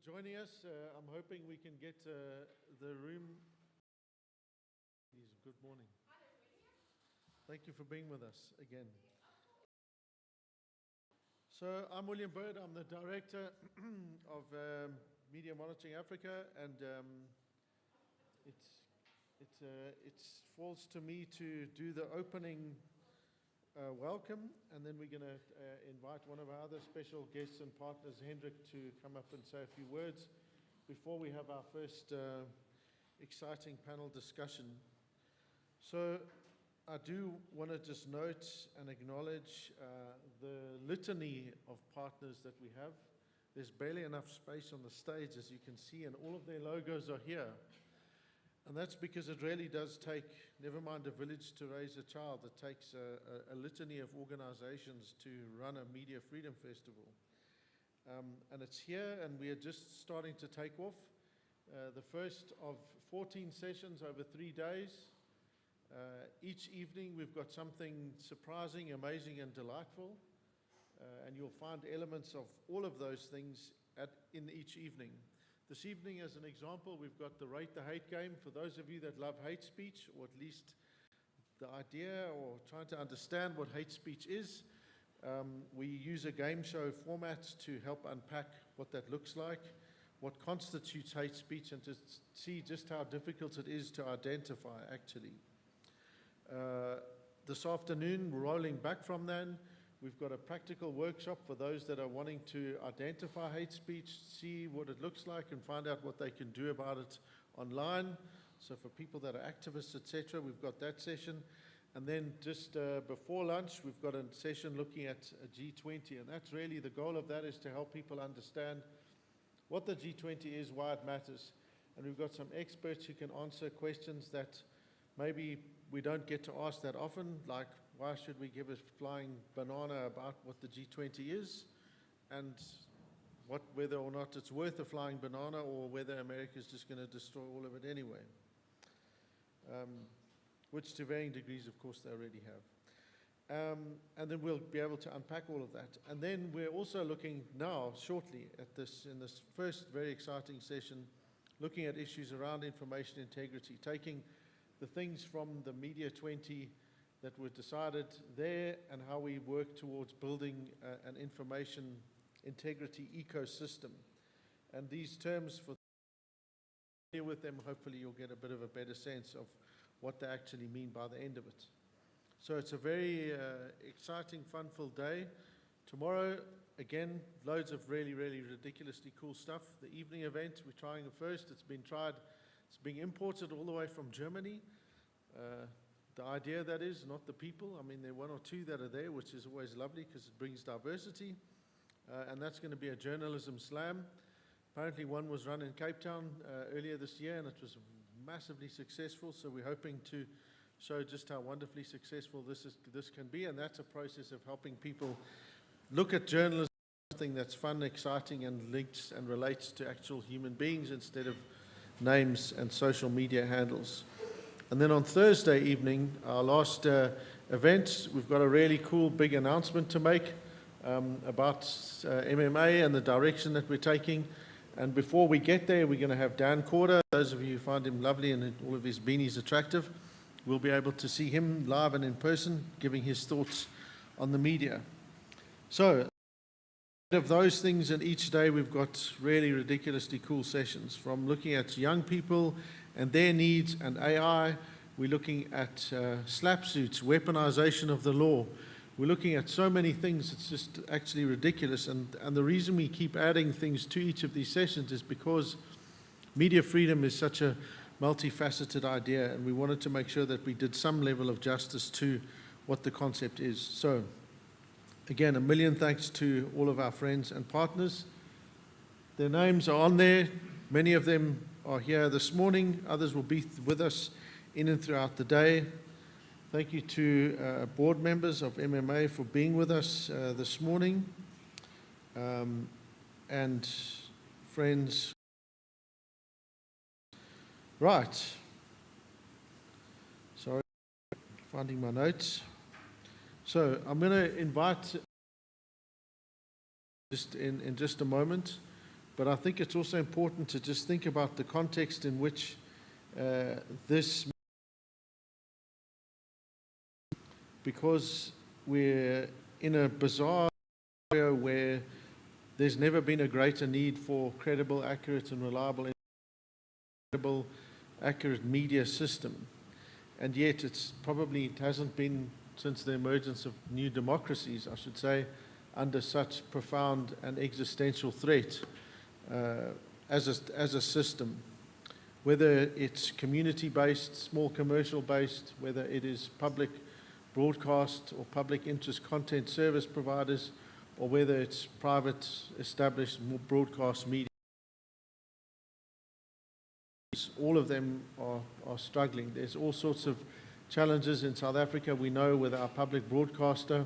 Joining us. I'm hoping we can get the room. Good morning. Thank you for being with us again. So I'm William Bird. I'm the Director of Media Monitoring Africa, and it falls to me to do the opening welcome, and then we're going to invite one of our other special guests and partners, Hendrik, to come up and say a few words before we have our first exciting panel discussion. So I do want to just note and acknowledge the litany of partners that we have. There's barely enough space on the stage, as you can see, and all of their logos are here. And that's because it really does take, never mind a village to raise a child, it takes a litany of organizations to run a Media Freedom Festival. And it's here, and we are just starting to take off. The first of 14 sessions over 3 days. Each evening we've got something surprising, amazing, and delightful. And you'll find elements of all of those things in each evening. This evening, as an example, we've got the Rate the Hate game. For those of you that love hate speech, or at least the idea or trying to understand what hate speech is, we use a game show format to help unpack what that looks like, what constitutes hate speech, and to see just how difficult it is to identify, actually. This afternoon, rolling back from then, we've got a practical workshop for those that are wanting to identify hate speech, see what it looks like, and find out what they can do about it online. So for people that are activists, etc., we've got that session. And then just before lunch, we've got a session looking at a G20. And that's really the goal of that, is to help people understand what the G20 is, why it matters. And we've got some experts who can answer questions that maybe we don't get to ask that often, like why should we give a flying banana about what the G20 is, and whether or not it's worth a flying banana, or whether America's just going to destroy all of it anyway. Which to varying degrees, of course, they already have. And then we'll be able to unpack all of that. And then we're also looking now, shortly, at this, in this first very exciting session, looking at issues around information integrity, taking the things from the Media 20 that were decided there, and how we work towards building an information integrity ecosystem. And these terms, for with them, hopefully you'll get a bit of a better sense of what they actually mean by the end of it. So it's a very exciting, fun-filled day. Tomorrow, again, loads of really, really ridiculously cool stuff. The evening event, we're trying it first. It's been tried. It's being imported all the way from Germany. The idea, that is, not the people. I mean, there are one or two that are there, which is always lovely because it brings diversity. And that's going to be a journalism slam. Apparently one was run in Cape Town earlier this year, and it was massively successful. So we're hoping to show just how wonderfully successful this can be. And that's a process of helping people look at journalism as something that's fun, exciting, and links and relates to actual human beings instead of names and social media handles. And then on Thursday evening, our last event, we've got a really cool big announcement to make about MMA and the direction that we're taking. And before we get there, we're going to have Dan Corder. Those of you who find him lovely and all of his beanies attractive, we'll be able to see him live and in person, giving his thoughts on the media. So, of those things, and each day we've got really ridiculously cool sessions, from looking at young people and their needs and AI. We're looking at slap suits, weaponization of the law. We're looking at so many things, it's just actually ridiculous. And the reason we keep adding things to each of these sessions is because media freedom is such a multifaceted idea, and we wanted to make sure that we did some level of justice to what the concept is. So, again, a million thanks to all of our friends and partners. Their names are on there. Many of them are here this morning. Others will be with us in and throughout the day. Thank you to board members of MMA for being with us this morning. And friends. Right. Sorry, finding my notes. So I'm going to invite, just in just a moment, But I think it's also important to just think about the context in which this, because we're in a bizarre area where there's never been a greater need for credible, accurate, and reliable, accurate media system. And yet it hasn't been, since the emergence of new democracies, I should say, under such profound and existential threat as a system. Whether it's community-based, small commercial-based, whether it is public broadcast or public interest content service providers, or whether it's private established broadcast media, all of them are struggling. There's all sorts of challenges in South Africa. We know with our public broadcaster,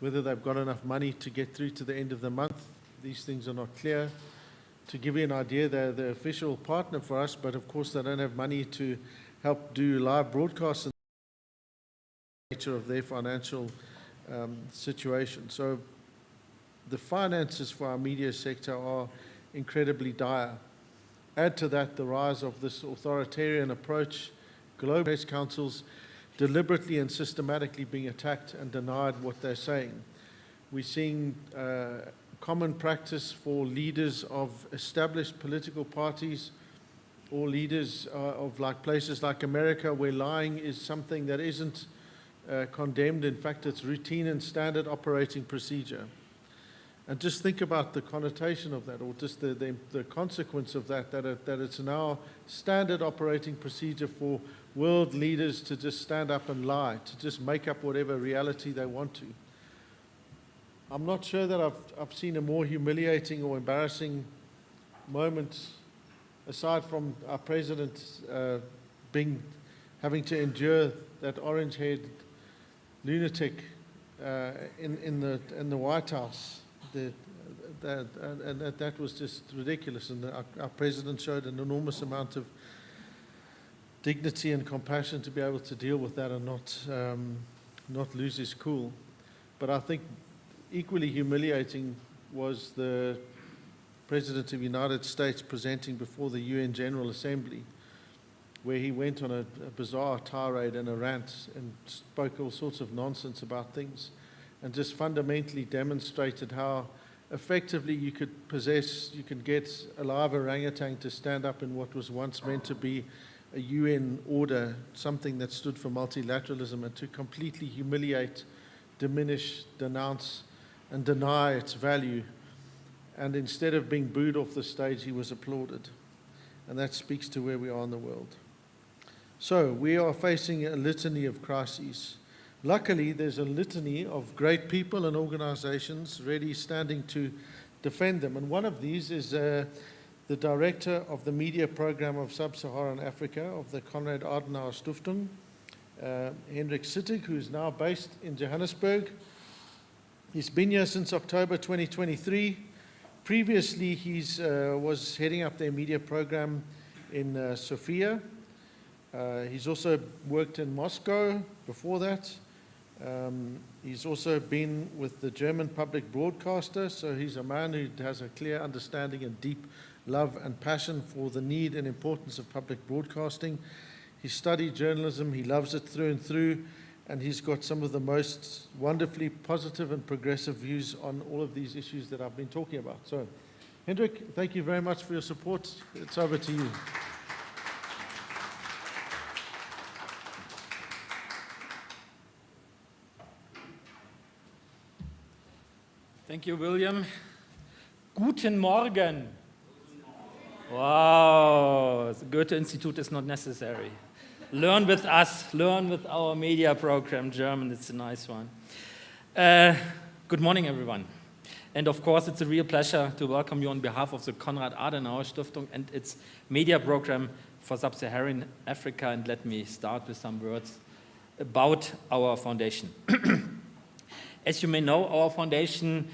whether they've got enough money to get through to the end of the month. These things are not clear. To give you an idea, they're the official partner for us, but of course they don't have money to help do live broadcasts in the nature of their financial situation. So the finances for our media sector are incredibly dire. Add to that the rise of this authoritarian approach, global press councils deliberately and systematically being attacked and denied what they're saying. We're seeing common practice for leaders of established political parties or leaders of like places like America, where lying is something that isn't condemned. In fact, it's routine and standard operating procedure. And just think about the connotation of that, or just the consequence of that it's now standard operating procedure for world leaders to just stand up and lie, to just make up whatever reality they want to. I'm not sure that I've seen a more humiliating or embarrassing moment, aside from our president having to endure that orange-haired lunatic in the White House. That was just ridiculous, and our president showed an enormous amount of dignity and compassion to be able to deal with that and not lose his cool. But I think equally humiliating was the President of the United States presenting before the UN General Assembly, where he went on a bizarre tirade and a rant and spoke all sorts of nonsense about things, and just fundamentally demonstrated how effectively you can get a live orangutan to stand up in what was once meant to be a UN order, something that stood for multilateralism, and to completely humiliate, diminish, denounce, and deny its value. And instead of being booed off the stage, he was applauded. And that speaks to where we are in the world. So we are facing a litany of crises. Luckily, there's a litany of great people and organizations ready, standing to defend them. And one of these is the director of the media program of Sub-Saharan Africa of the Konrad Adenauer Stiftung, Hendrik Sittig, who's now based in Johannesburg. He's been here since October 2023. Previously, he was heading up their media program in Sofia. He's also worked in Moscow before that. He's also been with the German public broadcaster, so he's a man who has a clear understanding and deep love and passion for the need and importance of public broadcasting. He studied journalism, he loves it through and through, and he's got some of the most wonderfully positive and progressive views on all of these issues that I've been talking about. So, Hendrik, thank you very much for your support. It's over to you. Thank you, William. Guten Morgen. Wow, the Goethe-Institut is not necessary. Learn with us, learn with our media program, German, it's a nice one. Good morning, everyone. And of course, it's a real pleasure to welcome you on behalf of the Konrad Adenauer Stiftung and its media program for Sub-Saharan Africa. And let me start with some words about our foundation. As you may know, our foundation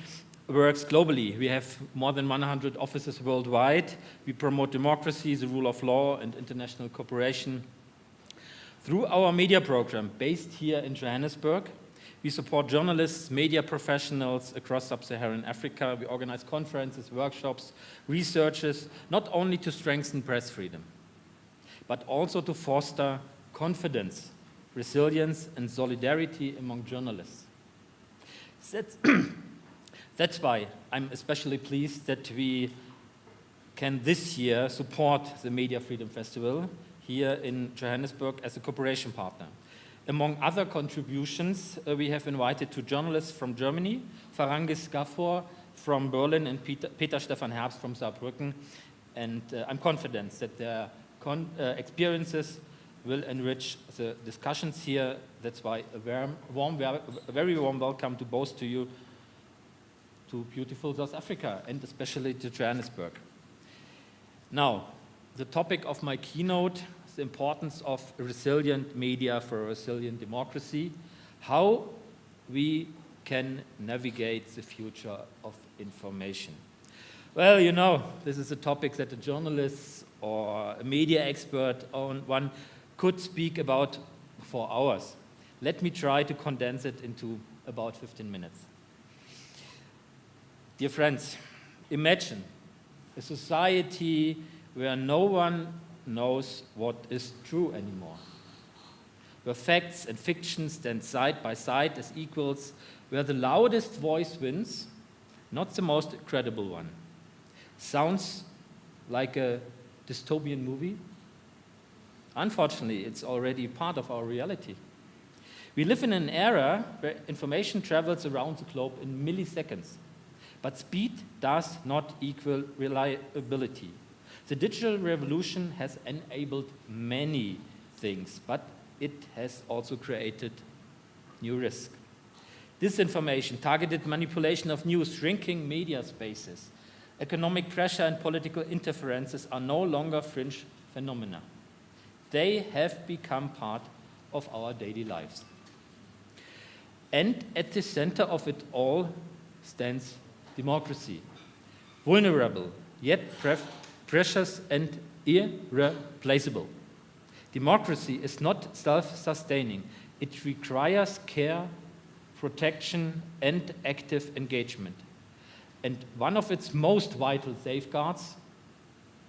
works globally. We have more than 100 offices worldwide. We promote democracy, the rule of law, and international cooperation. Through our media program, based here in Johannesburg, We support journalists, media professionals across sub-Saharan Africa. We organize conferences, workshops, researches, not only to strengthen press freedom, but also to foster confidence, resilience, and solidarity among journalists. That's why I'm especially pleased that we can this year support the Media Freedom Festival here in Johannesburg as a cooperation partner. Among other contributions, we have invited two journalists from Germany, Farangis Gafor from Berlin and Peter Stefan Herbst from Saarbrücken, and I'm confident that their experiences will enrich the discussions here. That's why a very warm welcome to both of you to beautiful South Africa and especially to Johannesburg. Now, the topic of my keynote is the importance of resilient media for a resilient democracy, how we can navigate the future of information. Well, you know, this is a topic that a journalist or a media expert or one could speak about for hours. Let me try to condense it into about 15 minutes. Dear friends, imagine a society where no one knows what is true anymore, where facts and fiction stand side by side as equals, where the loudest voice wins, not the most credible one. Sounds like a dystopian movie? Unfortunately, it's already part of our reality. We live in an era where information travels around the globe in milliseconds, but speed does not equal reliability. The digital revolution has enabled many things, but it has also created new risks. Disinformation, targeted manipulation of news, shrinking media spaces, economic pressure and political interferences are no longer fringe phenomena. They have become part of our daily lives. And at the center of it all stands democracy, vulnerable, yet precious and irreplaceable. Democracy is not self-sustaining. It requires care, protection, and active engagement. And one of its most vital safeguards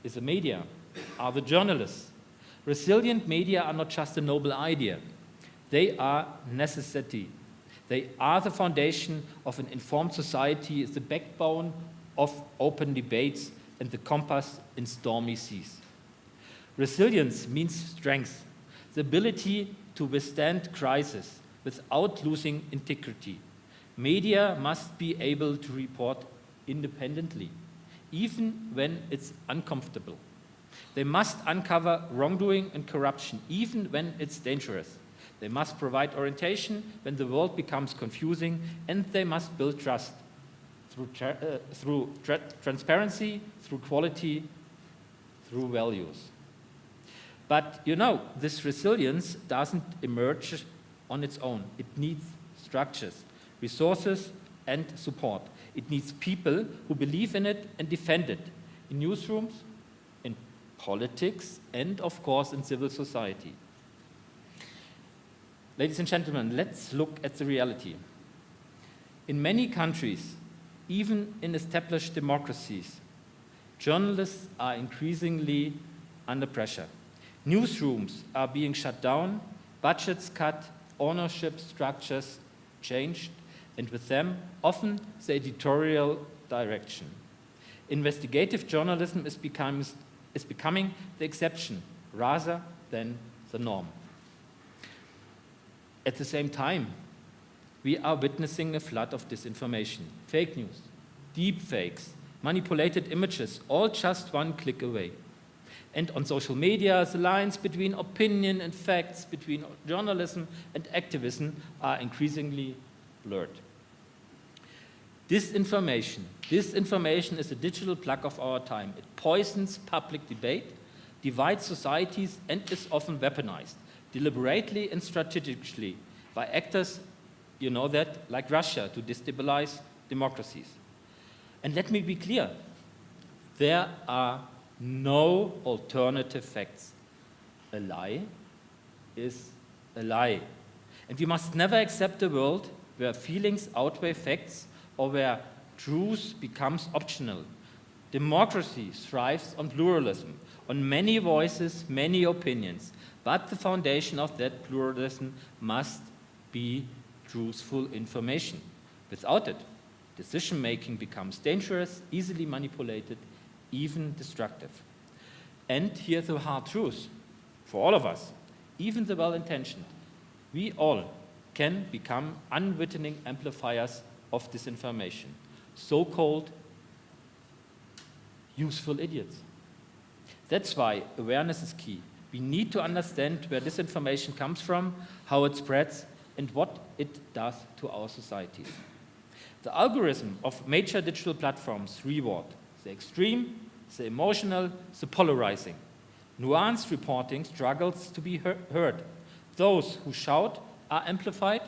is the media, are the journalists. Resilient media are not just a noble idea. They are necessity. They are the foundation of an informed society, the backbone of open debates, and the compass in stormy seas. Resilience means strength, the ability to withstand crisis without losing integrity. Media must be able to report independently, even when it's uncomfortable. They must uncover wrongdoing and corruption, even when it's dangerous. They must provide orientation when the world becomes confusing, and they must build trust through transparency, through quality, through values. But you know, this resilience doesn't emerge on its own. It needs structures, resources, and support. It needs people who believe in it and defend it in newsrooms, in politics, and of course in civil society. Ladies and gentlemen, let's look at the reality. In many countries, even in established democracies, journalists are increasingly under pressure. Newsrooms are being shut down, budgets cut, ownership structures changed, and with them, often the editorial direction. Investigative journalism is becoming the exception rather than the norm. At the same time, we are witnessing a flood of disinformation, fake news, deep fakes, manipulated images, all just one click away. And on social media, the lines between opinion and facts, between journalism and activism are increasingly blurred. Disinformation is a digital plague of our time. It poisons public debate, divides societies, and is often weaponized, deliberately and strategically, by actors, you know that, like Russia, to destabilize democracies. And let me be clear, there are no alternative facts. A lie is a lie. And we must never accept a world where feelings outweigh facts or where truth becomes optional. Democracy thrives on pluralism, on many voices, many opinions, but the foundation of that pluralism must be truthful information. Without it, decision-making becomes dangerous, easily manipulated, even destructive. And here's the hard truth for all of us, even the well-intentioned. We all can become unwitting amplifiers of disinformation, so-called useful idiots. That's why awareness is key. We need to understand where disinformation comes from, how it spreads, and what it does to our societies. The algorithm of major digital platforms reward the extreme, the emotional, the polarizing. Nuanced reporting struggles to be heard. Those who shout are amplified.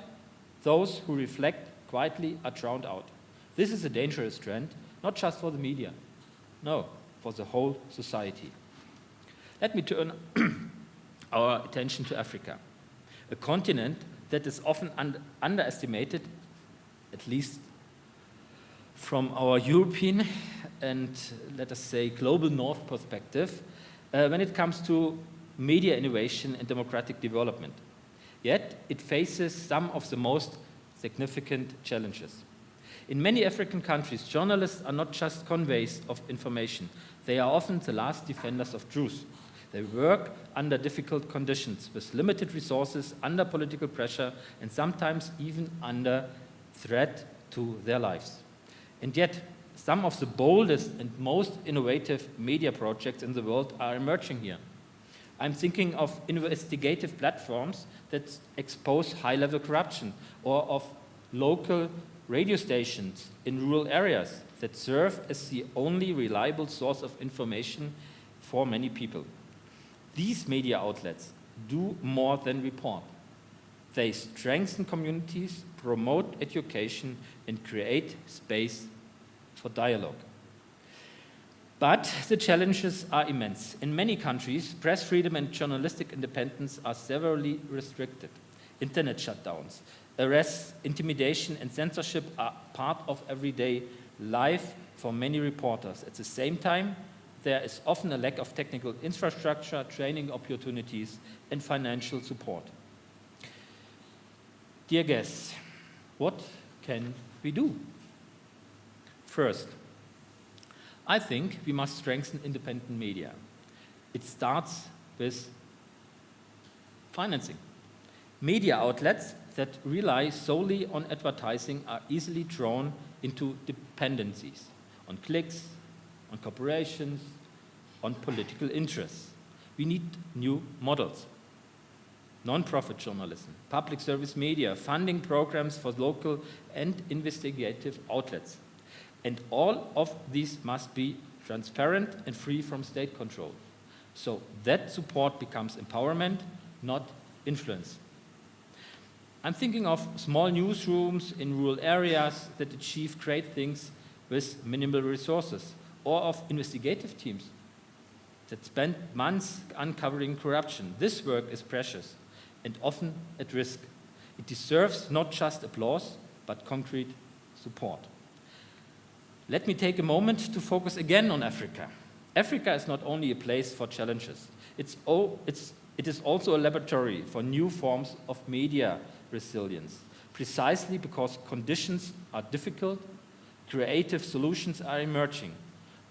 Those who reflect quietly are drowned out. This is a dangerous trend, not just for the media, no, for the whole society. Let me turn our attention to Africa, a continent that is often underestimated, at least from our European and, let us say, global north perspective, when it comes to media innovation and democratic development. Yet, it faces some of the most significant challenges. In many African countries, journalists are not just conveyors of information. They are often the last defenders of truth. They work under difficult conditions, with limited resources, under political pressure, and sometimes even under threat to their lives. And yet, some of the boldest and most innovative media projects in the world are emerging here. I'm thinking of investigative platforms that expose high-level corruption, or of local radio stations in rural areas that serve as the only reliable source of information for many people. These media outlets do more than report. They strengthen communities, promote education, and create space for dialogue. But the challenges are immense. In many countries, press freedom and journalistic independence are severely restricted. Internet shutdowns, arrests, intimidation, and censorship are part of everyday life for many reporters. At the same time, there is often a lack of technical infrastructure, training opportunities, and financial support. Dear guests, what can we do? First, I think we must strengthen independent media. It starts with financing. Media outlets that rely solely on advertising are easily drawn into dependencies on clicks, on corporations, on political interests. We need new models. Non-profit journalism, public service media, funding programs for local and investigative outlets. And all of these must be transparent and free from state control. So that support becomes empowerment, not influence. I'm thinking of small newsrooms in rural areas that achieve great things with minimal resources, or of investigative teams that spend months uncovering corruption. This work is precious and often at risk. It deserves not just applause, but concrete support. Let me take a moment to focus again on Africa. Africa is not only a place for challenges, it is also a laboratory for new forms of media resilience. Precisely because conditions are difficult, creative solutions are emerging.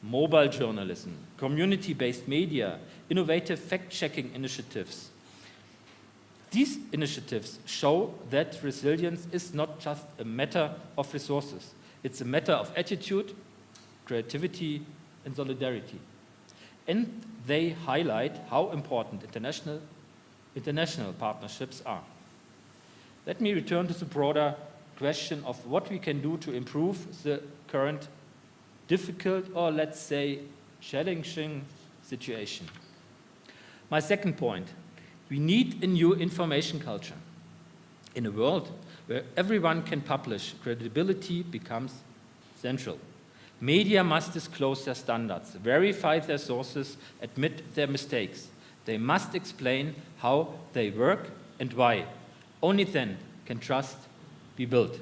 Mobile journalism, community-based media, innovative fact-checking initiatives. These initiatives show that resilience is not just a matter of resources. It's a matter of attitude, creativity, and solidarity. And they highlight how important international partnerships are. Let me return to the broader question of what we can do to improve the current difficult, or let's say challenging situation. My second point, we need a new information culture. In a world where everyone can publish, credibility becomes central. Media must disclose their standards, verify their sources, admit their mistakes. They must explain how they work and why. Only then can trust be built.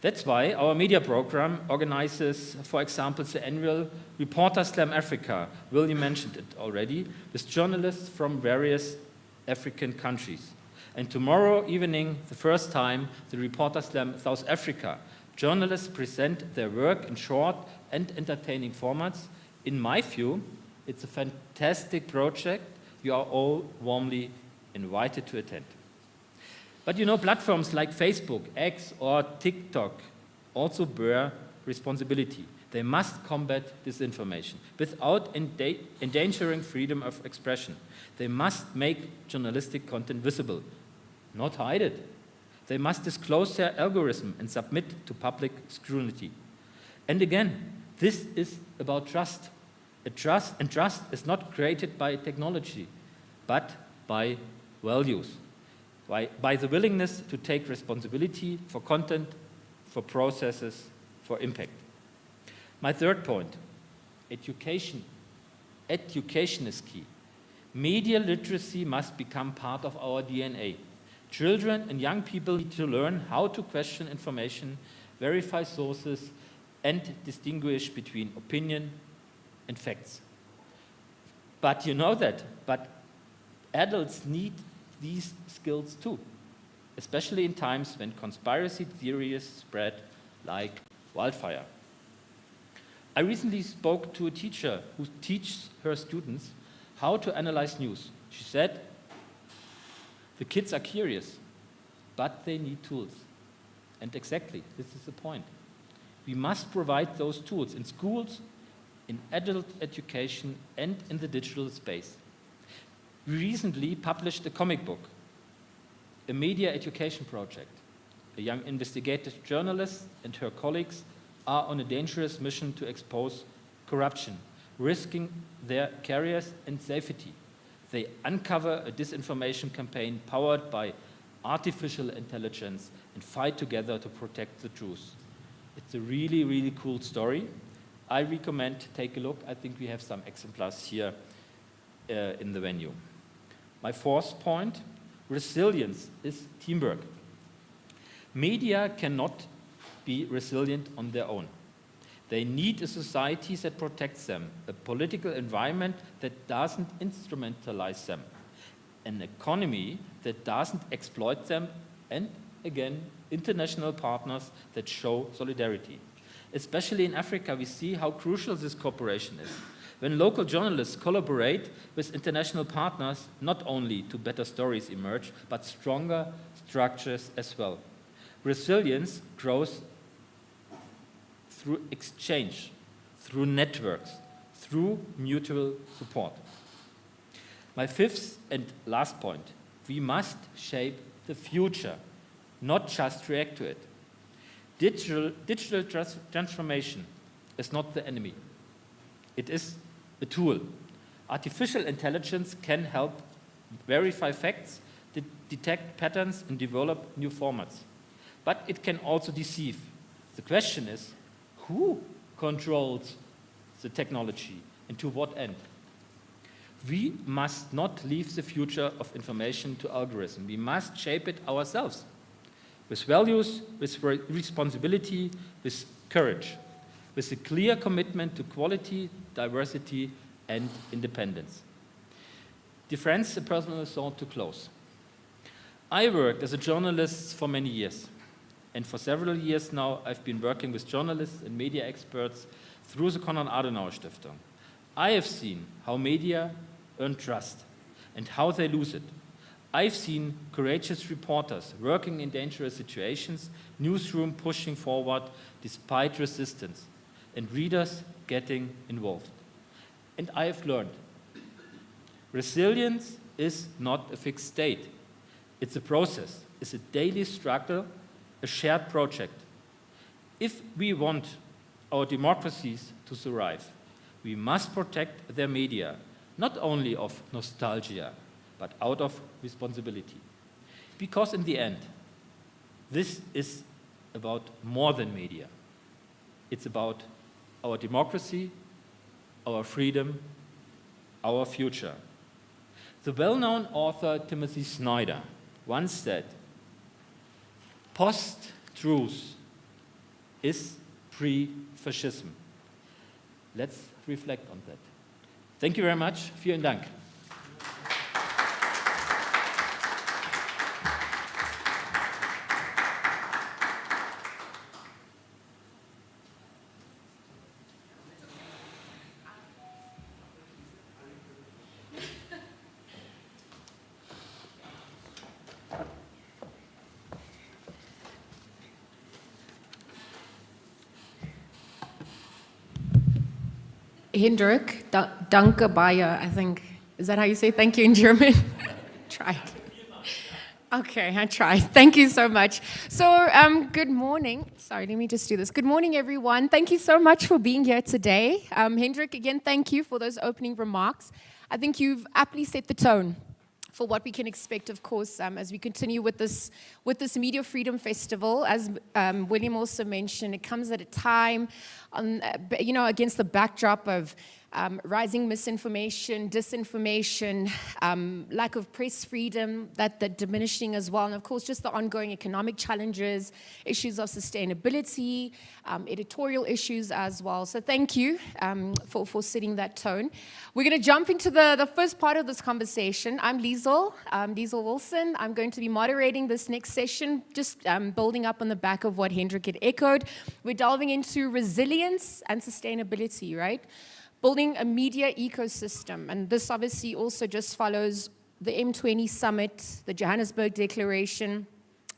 That's why our media program organizes, for example, the annual Reporter Slam Africa. William mentioned it already, with journalists from various African countries. And tomorrow evening, the first time, the Reporter Slam South Africa. Journalists present their work in short and entertaining formats. In my view, it's a fantastic project. You are all warmly invited to attend. But you know, platforms like Facebook, X, or TikTok also bear responsibility. They must combat disinformation without endangering freedom of expression. They must make journalistic content visible, not hide it. They must disclose their algorithm and submit to public scrutiny. And again, this is about trust. Trust is not created by technology, but by values. By the willingness to take responsibility for content, for processes, for impact. My third point, education. Education is key. Media literacy must become part of our DNA. Children and young people need to learn how to question information, verify sources, and distinguish between opinion and facts. But you know that, but adults need these skills too, especially in times when conspiracy theories spread like wildfire. I recently spoke to a teacher who teaches her students how to analyze news. She said, the kids are curious, but they need tools. And exactly, this is the point. We must provide those tools in schools, in adult education, and in the digital space. We recently published a comic book, a media education project. A young investigative journalist and her colleagues are on a dangerous mission to expose corruption, risking their careers and safety. They uncover a disinformation campaign powered by artificial intelligence and fight together to protect the truth. It's a really, really cool story. I recommend take a look. I think we have some exemplars here in the venue. My fourth point, resilience is teamwork. Media cannot be resilient on their own. They need a society that protects them, a political environment that doesn't instrumentalize them, an economy that doesn't exploit them, and again, international partners that show solidarity. Especially in Africa, we see how crucial this cooperation is. When local journalists collaborate with international partners, not only do better stories emerge, but stronger structures as well. Resilience grows through exchange, through networks, through mutual support. My fifth and last point, we must shape the future, not just react to it. Digital transformation is not the enemy. It is a tool. Artificial intelligence can help verify facts, detect patterns, and develop new formats. But it can also deceive. The question is, who controls the technology and to what end? We must not leave the future of information to algorithm. We must shape it ourselves with values, with responsibility, with courage, with a clear commitment to quality, diversity, and independence. Dear friends, a personal thought to close. I worked as a journalist for many years. And for several years now, I've been working with journalists and media experts through the Konrad Adenauer Stiftung. I have seen how media earn trust and how they lose it. I've seen courageous reporters working in dangerous situations, newsroom pushing forward despite resistance, and readers getting involved. And I have learned, resilience is not a fixed state. It's a process, it's a daily struggle, a shared project. If we want our democracies to survive, we must protect their media, not only of nostalgia, but out of responsibility. Because in the end, this is about more than media. It's about our democracy, our freedom, our future. The well-known author Timothy Snyder once said, Post-truth is pre-fascism. Let's reflect on that. Thank you very much. Vielen Dank. Hendrik, danke Bayer, I think. Is that how you say thank you in German? Tried. Okay, I tried. Thank you so much. So, good morning. Sorry, let me just do this. Good morning, everyone. Thank you so much for being here today. Hendrik, again, thank you for those opening remarks. I think you've aptly set the tone for what we can expect, of course, as we continue with this Media Freedom Festival. As William also mentioned, it comes at a time, against the backdrop of rising misinformation, disinformation, lack of press freedom, that diminishing as well, and of course just the ongoing economic challenges, issues of sustainability, editorial issues as well. So thank you for setting that tone. We're going to jump into the first part of this conversation. I'm Liezle Wilson. I'm going to be moderating this next session, just building up on the back of what Hendrik had echoed. We're delving into resilience and sustainability, right? Building a media ecosystem, and this obviously also just follows the M20 summit, the Johannesburg Declaration,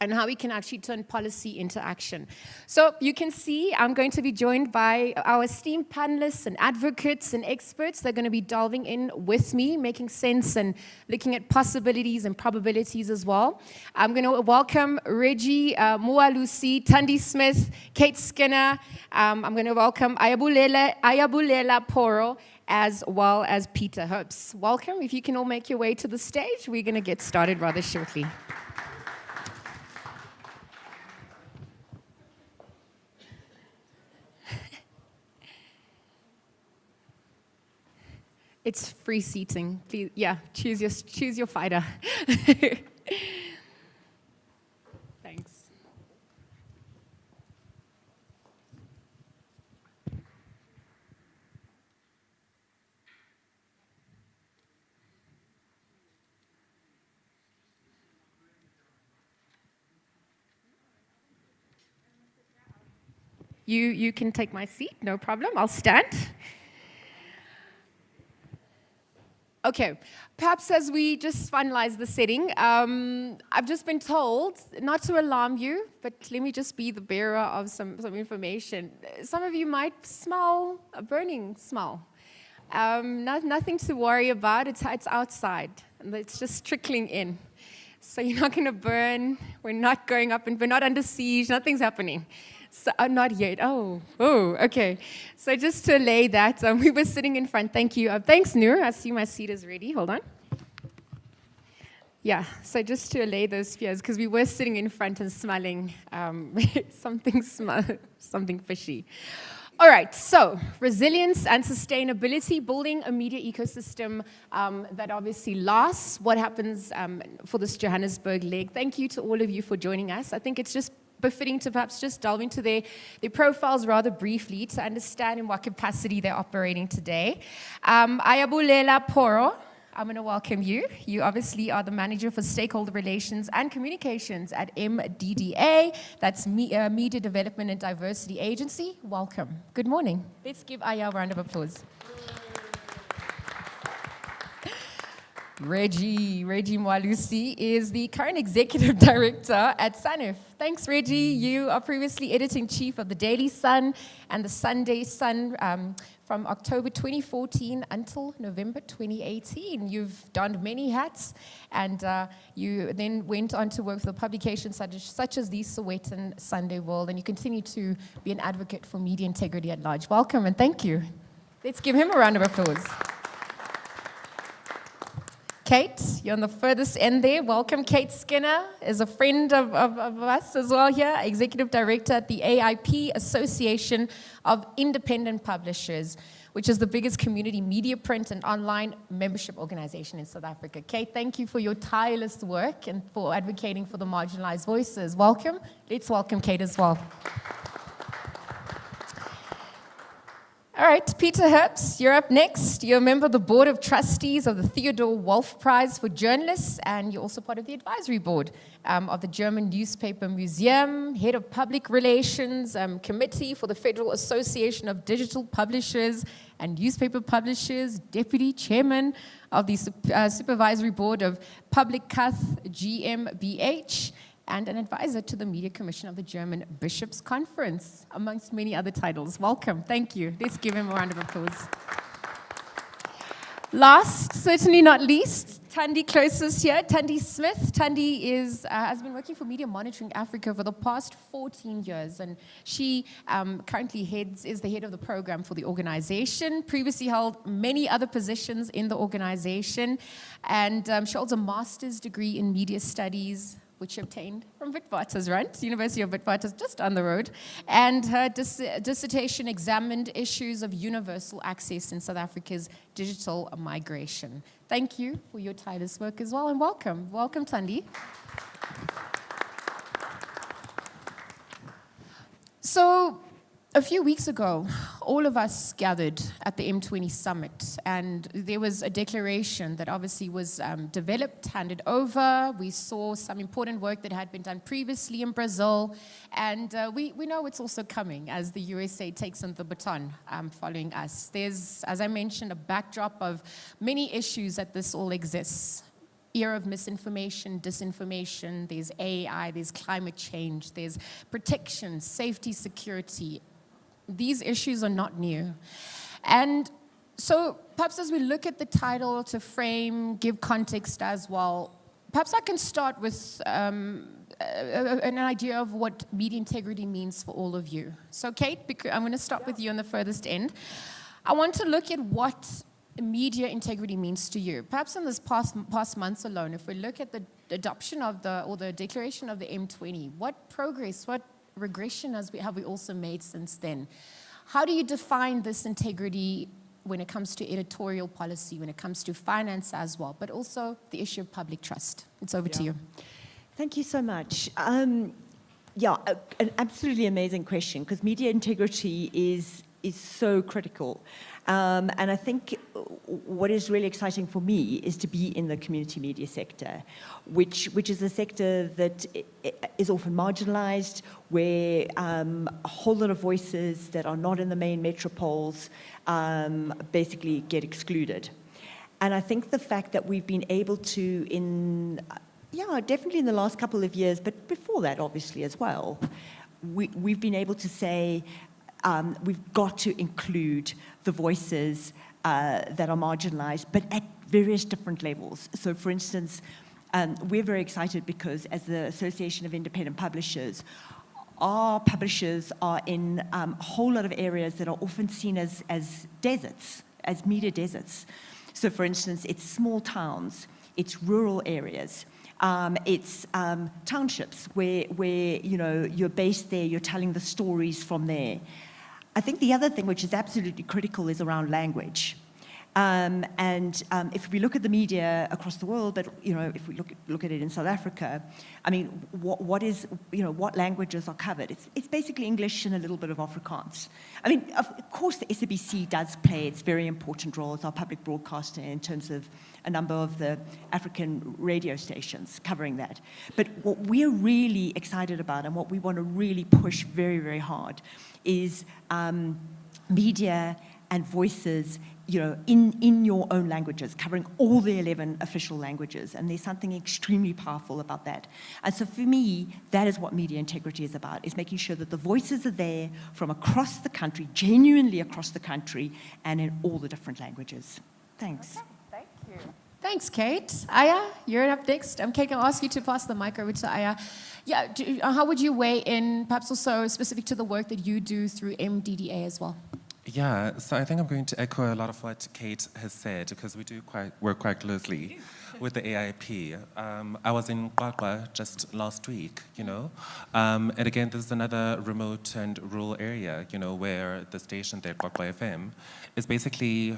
and how we can actually turn policy into action. So you can see I'm going to be joined by our esteemed panelists and advocates and experts. They're going to be delving in with me, making sense and looking at possibilities and probabilities as well. I'm going to welcome Reggie Moalusi, Thandi Smith, Kate Skinner. I'm going to welcome Ayabulela Poro, as well as Peter Herbst. Welcome. If you can all make your way to the stage, we're going to get started rather shortly. It's free seating. Please, yeah, choose your fighter. Thanks. You can take my seat, no problem. I'll stand. Okay, perhaps as we just finalize the setting, I've just been told not to alarm you, but let me just be the bearer of some information. Some of you might smell a burning smell. Nothing to worry about, it's outside, and it's just trickling in. So you're not going to burn, we're not going up, and we're not under siege, nothing's happening. So, not yet. Oh, okay. So just to allay that, we were sitting in front. Thank you. Thanks, Noor. I see my seat is ready. Hold on. Yeah, so just to allay those fears, because we were sitting in front and smelling something fishy. All right, so resilience and sustainability, building a media ecosystem that obviously lasts. What happens for this Johannesburg leg? Thank you to all of you for joining us. I think it's just befitting to perhaps just delve into their profiles rather briefly to understand in what capacity they're operating today. Ayabulela Poro, I'm going to welcome you. You obviously are the Manager for Stakeholder Relations and Communications at MDDA. That's Media Development and Diversity Agency. Welcome. Good morning. Let's give Aya a round of applause. Reggie Moalusi is the current Executive Director at SANEF. Thanks, Reggie. You are previously Editing-Chief of the Daily Sun and the Sunday Sun from October 2014 until November 2018. You've donned many hats, and you then went on to work for publications such as the Sowetan Sunday World, and you continue to be an advocate for media integrity at large. Welcome, and thank you. Let's give him a round of applause. Kate, you're on the furthest end there. Welcome. Kate Skinner is a friend of us as well here, Executive Director at the AIP, Association of Independent Publishers. which is the biggest community media, print, and online membership organization in South Africa. Kate, thank you for your tireless work and for advocating for the marginalized voices. Welcome. Let's welcome Kate as well. All right, Peter Herbst, you're up next. You're a member of the Board of Trustees of the Theodore Wolff Prize for Journalists, and you're also part of the advisory board of the German Newspaper Museum, head of public relations committee for the Federal Association of Digital Publishers and Newspaper Publishers, deputy chairman of the supervisory board of Public Kath GmbH, and an advisor to the Media Commission of the German Bishops' Conference, amongst many other titles. Welcome, thank you. Let's give him a round of applause. Last, certainly not least, Thandi closest here, Thandi Smith. Thandi has been working for Media Monitoring Africa for the past 14 years, and she currently is the head of the program for the organization, previously held many other positions in the organization, and she holds a master's degree in media studies, which she obtained from Witwatersrand, University of Witwatersrand, just down the road. And her dissertation examined issues of universal access in South Africa's digital migration. Thank you for your tireless work as well, and welcome. Welcome, Thandi. So, a few weeks ago, all of us gathered at the M20 summit, and there was a declaration that obviously was developed, handed over. We saw some important work that had been done previously in Brazil, and we know it's also coming as the USA takes on the baton following us. There's, as I mentioned, a backdrop of many issues that this all exists. Era of misinformation, disinformation, there's AI, there's climate change, there's protection, safety, security. These issues are not new. And so perhaps as we look at the title to frame, give context as well, perhaps I can start with an idea of what media integrity means for all of you. So Kate, I'm going to start with you on the furthest end. I want to look at what media integrity means to you. Perhaps in this past months alone, if we look at the adoption of the declaration of the M20, what progress, what regression have we also made since then? How do you define this integrity when it comes to editorial policy, when it comes to finance as well, but also the issue of public trust? It's over to you. Thank you so much. An absolutely amazing question, because media integrity is so critical. And I think what is really exciting for me is to be in the community media sector, which is a sector that is often marginalized, where a whole lot of voices that are not in the main metropoles basically get excluded. And I think the fact that we've been able to, definitely in the last couple of years, but before that obviously as well, we've been able to say, we've got to include the voices that are marginalized, but at various different levels. So for instance, we're very excited because as the Association of Independent Publishers, our publishers are in a whole lot of areas that are often seen as deserts, as media deserts. So for instance, it's small towns, it's rural areas, it's townships where you're based there, you're telling the stories from there. I think the other thing which is absolutely critical is around language. If we look at the media across the world, but if we look at it in South Africa, I mean, what languages are covered? It's basically English and a little bit of Afrikaans. I mean, of course, the SABC does play its very important role as our public broadcaster in terms of a number of the African radio stations covering that. But what we're really excited about and what we want to really push very, very hard is media and voices in your own languages, covering all the 11 official languages. And there's something extremely powerful about that. And so for me, that is what media integrity is about, is making sure that the voices are there from across the country, genuinely across the country, and in all the different languages. Thanks. Okay, thank you. Thanks, Kate. Aya, you're up next. Kate, I'll ask you to pass the mic over to Aya. Yeah, how would you weigh in, perhaps also specific to the work that you do through MDDA as well? Yeah, so I think I'm going to echo a lot of what Kate has said, because we do work quite closely with the AIP. I was in Ngalwa just last week, you know, and again, this is another remote and rural area, you know, where the station there, Ngalwa FM, is basically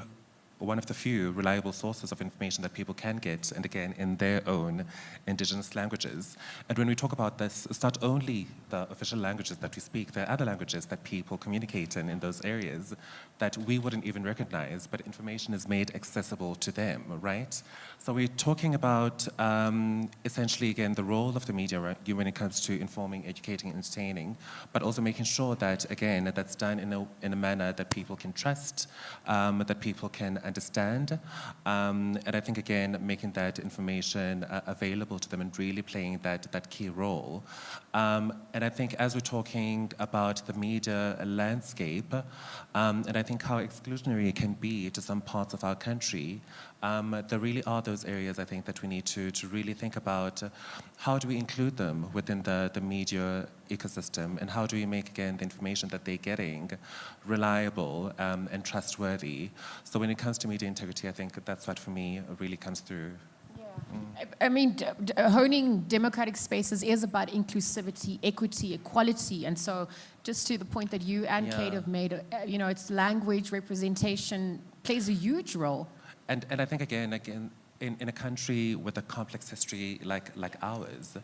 one of the few reliable sources of information that people can get, and again, in their own indigenous languages. And when we talk about this, it's not only the official languages that we speak, there are other languages that people communicate in those areas that we wouldn't even recognize, but information is made accessible to them, right? So we're talking about essentially, again, the role of the media, right, when it comes to informing, educating, entertaining, but also making sure that, again, that's done in a manner that people can trust, that people can understand, and I think, again, making that information available to them and really playing that key role. And I think as we're talking about the media landscape, and I think how exclusionary it can be to some parts of our country, there really are those areas, I think, that we need to really think about how do we include them within the media ecosystem, and how do we make, again, the information that they're getting reliable and trustworthy. So when it comes to media integrity, I think that's what, for me, really comes through. I mean, honing democratic spaces is about inclusivity, equity, equality, and so just to the point that you and Kate have made, you know, it's language representation plays a huge role. And I think, again, in a country with a complex history like ours,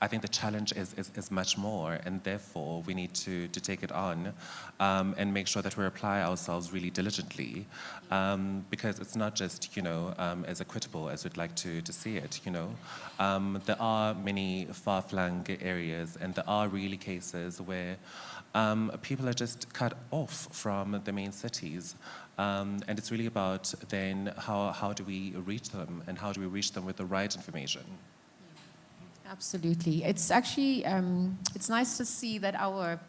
I think the challenge is much more, and therefore we need to take it on and make sure that we apply ourselves really diligently, because it's not just, you know, as equitable as we'd like to see it, you know. There are many far-flung areas, and there are really cases where people are just cut off from the main cities. And it's really about then how do we reach them, and how do we reach them with the right information? Absolutely. It's actually, it's nice to see that our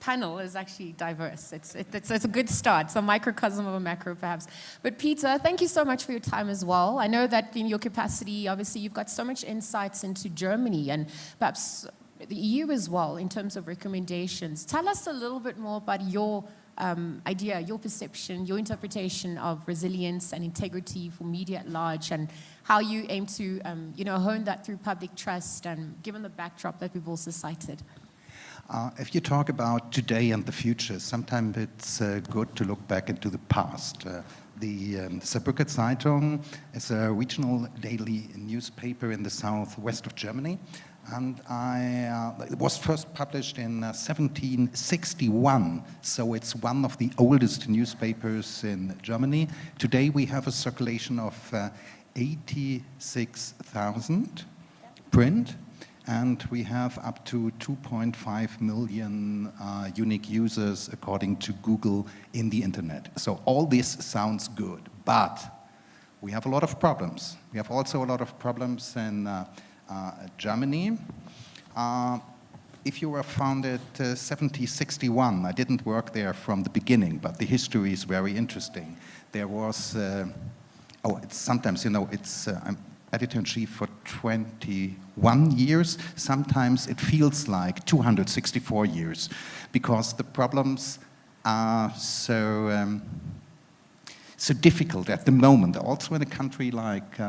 panel is actually diverse. It's a good start. It's a microcosm of a macro, perhaps. But Peter, thank you so much for your time as well. I know that in your capacity, obviously, you've got so much insights into Germany and perhaps the EU as well in terms of recommendations. Tell us a little bit more about your idea, your perception, your interpretation of resilience and integrity for media at large, and how you aim to you know, hone that through public trust, and given the backdrop that we've also cited. If you talk about today and the future, sometimes it's good to look back into the past. The Saarbrücker Zeitung is a regional daily newspaper in the southwest of Germany. And it was first published in 1761, so it's one of the oldest newspapers in Germany. Today we have a circulation of 86,000 print, and we have up to 2.5 million unique users according to Google in the internet. So all this sounds good, but we have a lot of problems. We have also a lot of problems in Germany. If you were founded 1761, I didn't work there from the beginning, but the history is very interesting. There was, it's sometimes, you know, it's, I'm editor-in-chief for 21 years. Sometimes it feels like 264 years, because the problems are so difficult at the moment, also in a country like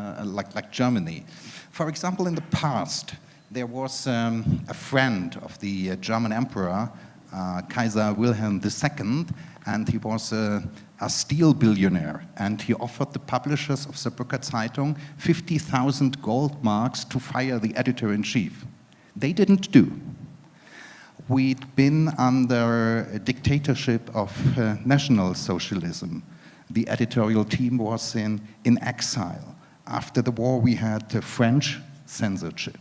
Germany. For example, in the past, there was a friend of the German emperor, Kaiser Wilhelm II, and he was a steel billionaire, and he offered the publishers of Saarbrücker Zeitung 50,000 gold marks to fire the editor-in-chief. They didn't do. We'd been under a dictatorship of National Socialism. The editorial team was in exile. After the war, we had French censorship.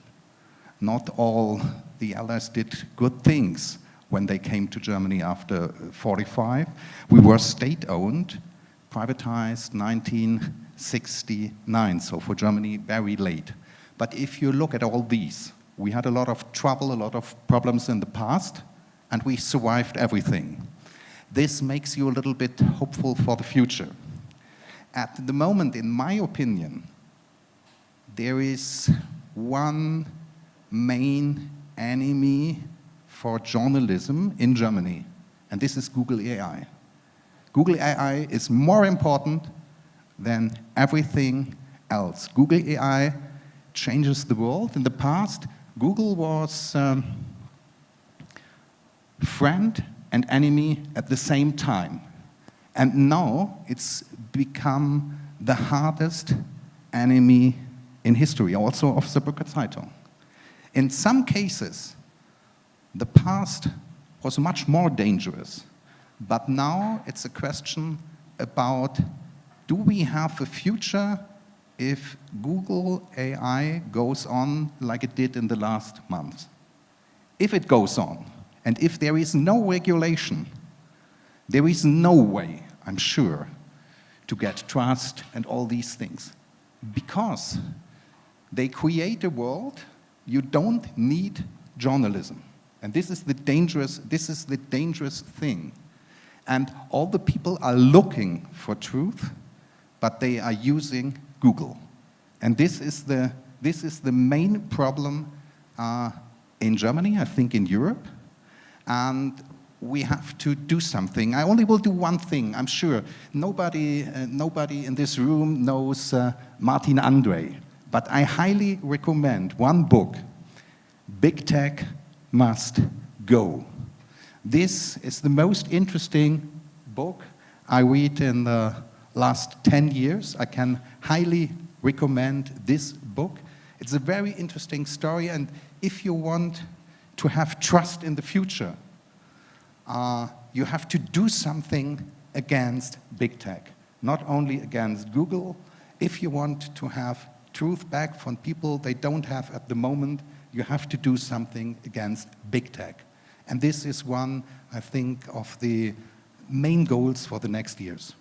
Not all the Allies did good things when they came to Germany after 45. We were state-owned, privatized 1969, so for Germany, very late. But if you look at all these, we had a lot of trouble, a lot of problems in the past, and we survived everything. This makes you a little bit hopeful for the future. At the moment, in my opinion, there is one main enemy for journalism in Germany, and this is Google AI. Google AI is more important than everything else. Google AI changes the world. In the past, Google was friend and enemy at the same time. And now it's become the hardest enemy in history, also of the Brücker Zeitung. In some cases, the past was much more dangerous, but now it's a question about, do we have a future if Google AI goes on like it did in the last months? If it goes on, and if there is no regulation, there is no way, I'm sure, to get trust and all these things. Because they create a world you don't need journalism. And this is the dangerous thing. And all the people are looking for truth, but they are using Google. And this is the main problem in Germany, I think in Europe. And we have to do something. I only will do one thing, I'm sure. Nobody in this room knows Martin Andre, but I highly recommend one book, Big Tech Must Go. This is the most interesting book I read in the last 10 years. I can highly recommend this book. It's a very interesting story, and if you want to have trust in the future, you have to do something against big tech, not only against Google. If you want to have truth back from people they don't have at the moment, you have to do something against big tech. And this is one, I think, of the main goals for the next years.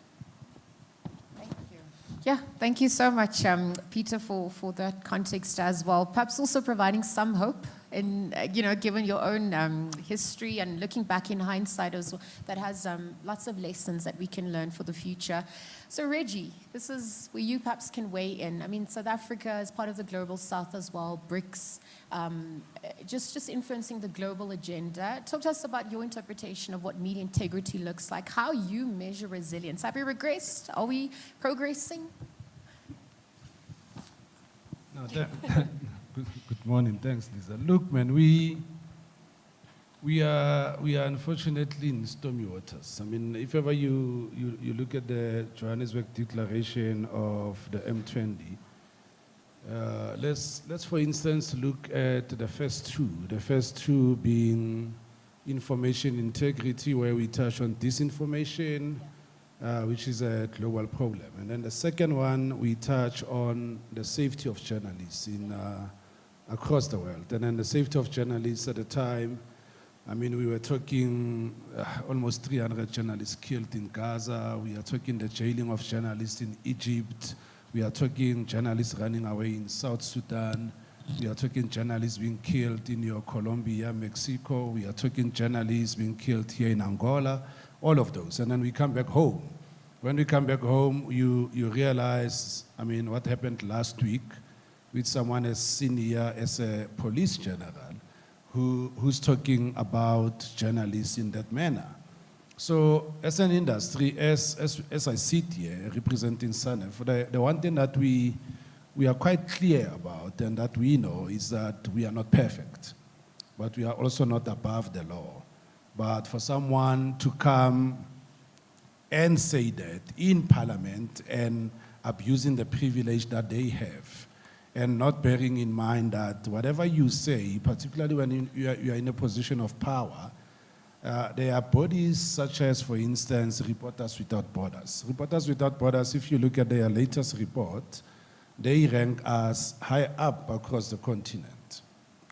Thank you. Yeah, thank you so much, Peter, for that context as well. Perhaps also providing some hope in, given your own history and looking back in hindsight as well, that has lots of lessons that we can learn for the future. So Reggie, this is where you perhaps can weigh in. I mean, South Africa is part of the global south as well, BRICS, just influencing the global agenda. Talk to us about your interpretation of what media integrity looks like, how you measure resilience. Have we regressed? Are we progressing? No, good morning, thanks, Liezle. Look, man, we are unfortunately in stormy waters. I mean, if ever you look at the Johannesburg Declaration of the M20, let's for instance look at the first two being information integrity, where we touch on disinformation, which is a global problem. And then the second one, we touch on the safety of journalists across the world. And then the safety of journalists at the time, I mean, we were talking almost 300 journalists killed in Gaza. We are talking the jailing of journalists in Egypt. We are talking journalists running away in South Sudan. We are talking journalists being killed in Colombia, Mexico. We are talking journalists being killed here in Angola, all of those. And then we come back home. When we come back home, you realize, I mean, what happened last week with someone as senior as a police general who's talking about journalists in that manner. So as an industry, as I sit here representing SANEF, the one thing that we are quite clear about and that we know is that we are not perfect, but we are also not above the law. But for someone to come and say that in Parliament and abusing the privilege that they have, and not bearing in mind that whatever you say, particularly when you are in a position of power, there are bodies such as, for instance, Reporters Without Borders. Reporters Without Borders, if you look at their latest report, they rank us high up across the continent.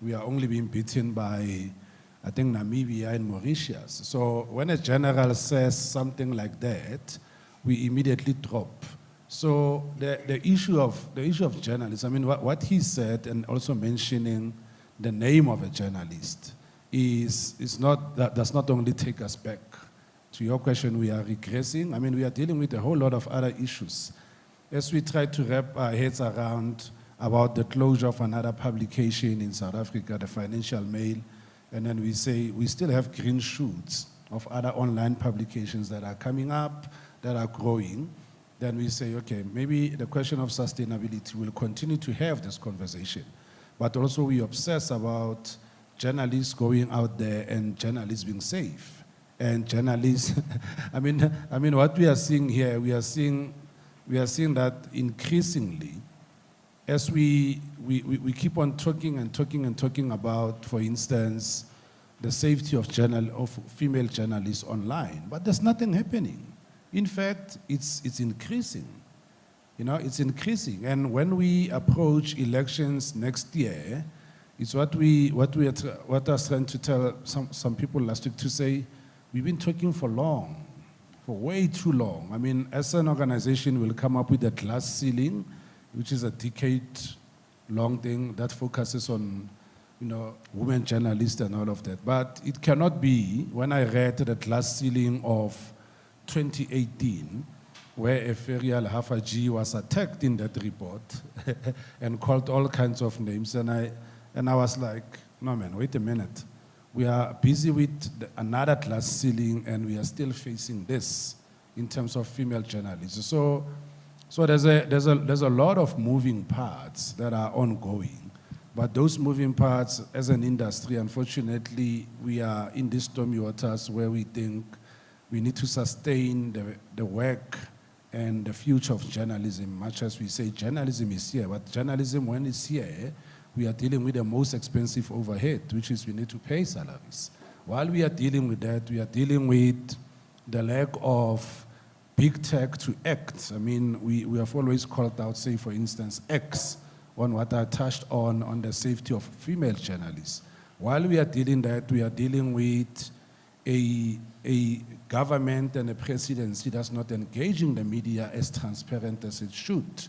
We are only being beaten by, I think, Namibia and Mauritius. So when a general says something like that, we immediately drop. So the issue of journalists, I mean, what he said, and also mentioning the name of a journalist, does not only take us back. To your question, we are regressing. I mean, we are dealing with a whole lot of other issues. As we try to wrap our heads around about the closure of another publication in South Africa, the Financial Mail, and then we say we still have green shoots of other online publications that are coming up, that are growing, then we say, okay, maybe the question of sustainability will continue to have this conversation. But also we obsess about journalists going out there and journalists being safe. And journalists, I mean, what we are seeing here, we are seeing that increasingly, as we keep on talking and talking and talking about, for instance, the safety of female journalists online, but there's nothing happening. In fact, it's increasing. You know, it's increasing. And when we approach elections next year, it's what I was trying to tell some people last week to say, we've been talking for long, for way too long. I mean, as an organization, we'll come up with a glass ceiling, which is a decade-long thing that focuses on, you know, women journalists and all of that. But it cannot be, when I read the glass ceiling of 2018, where a Ferial Hafaji was attacked in that report and called all kinds of names, and I was like, no man, wait a minute. We are busy with another glass ceiling and we are still facing this in terms of female journalists. So there's a lot of moving parts that are ongoing. But those moving parts, as an industry, unfortunately, we are in these stormy waters where we think we need to sustain the work and the future of journalism, much as we say journalism is here. But journalism, when it's here, we are dealing with the most expensive overhead, which is we need to pay salaries. While we are dealing with that, we are dealing with the lack of big tech to act. I mean, we have always called out, say, for instance, X, on what I touched on the safety of female journalists. While we are dealing that, we are dealing with a government and a presidency that's not engaging the media as transparent as it should.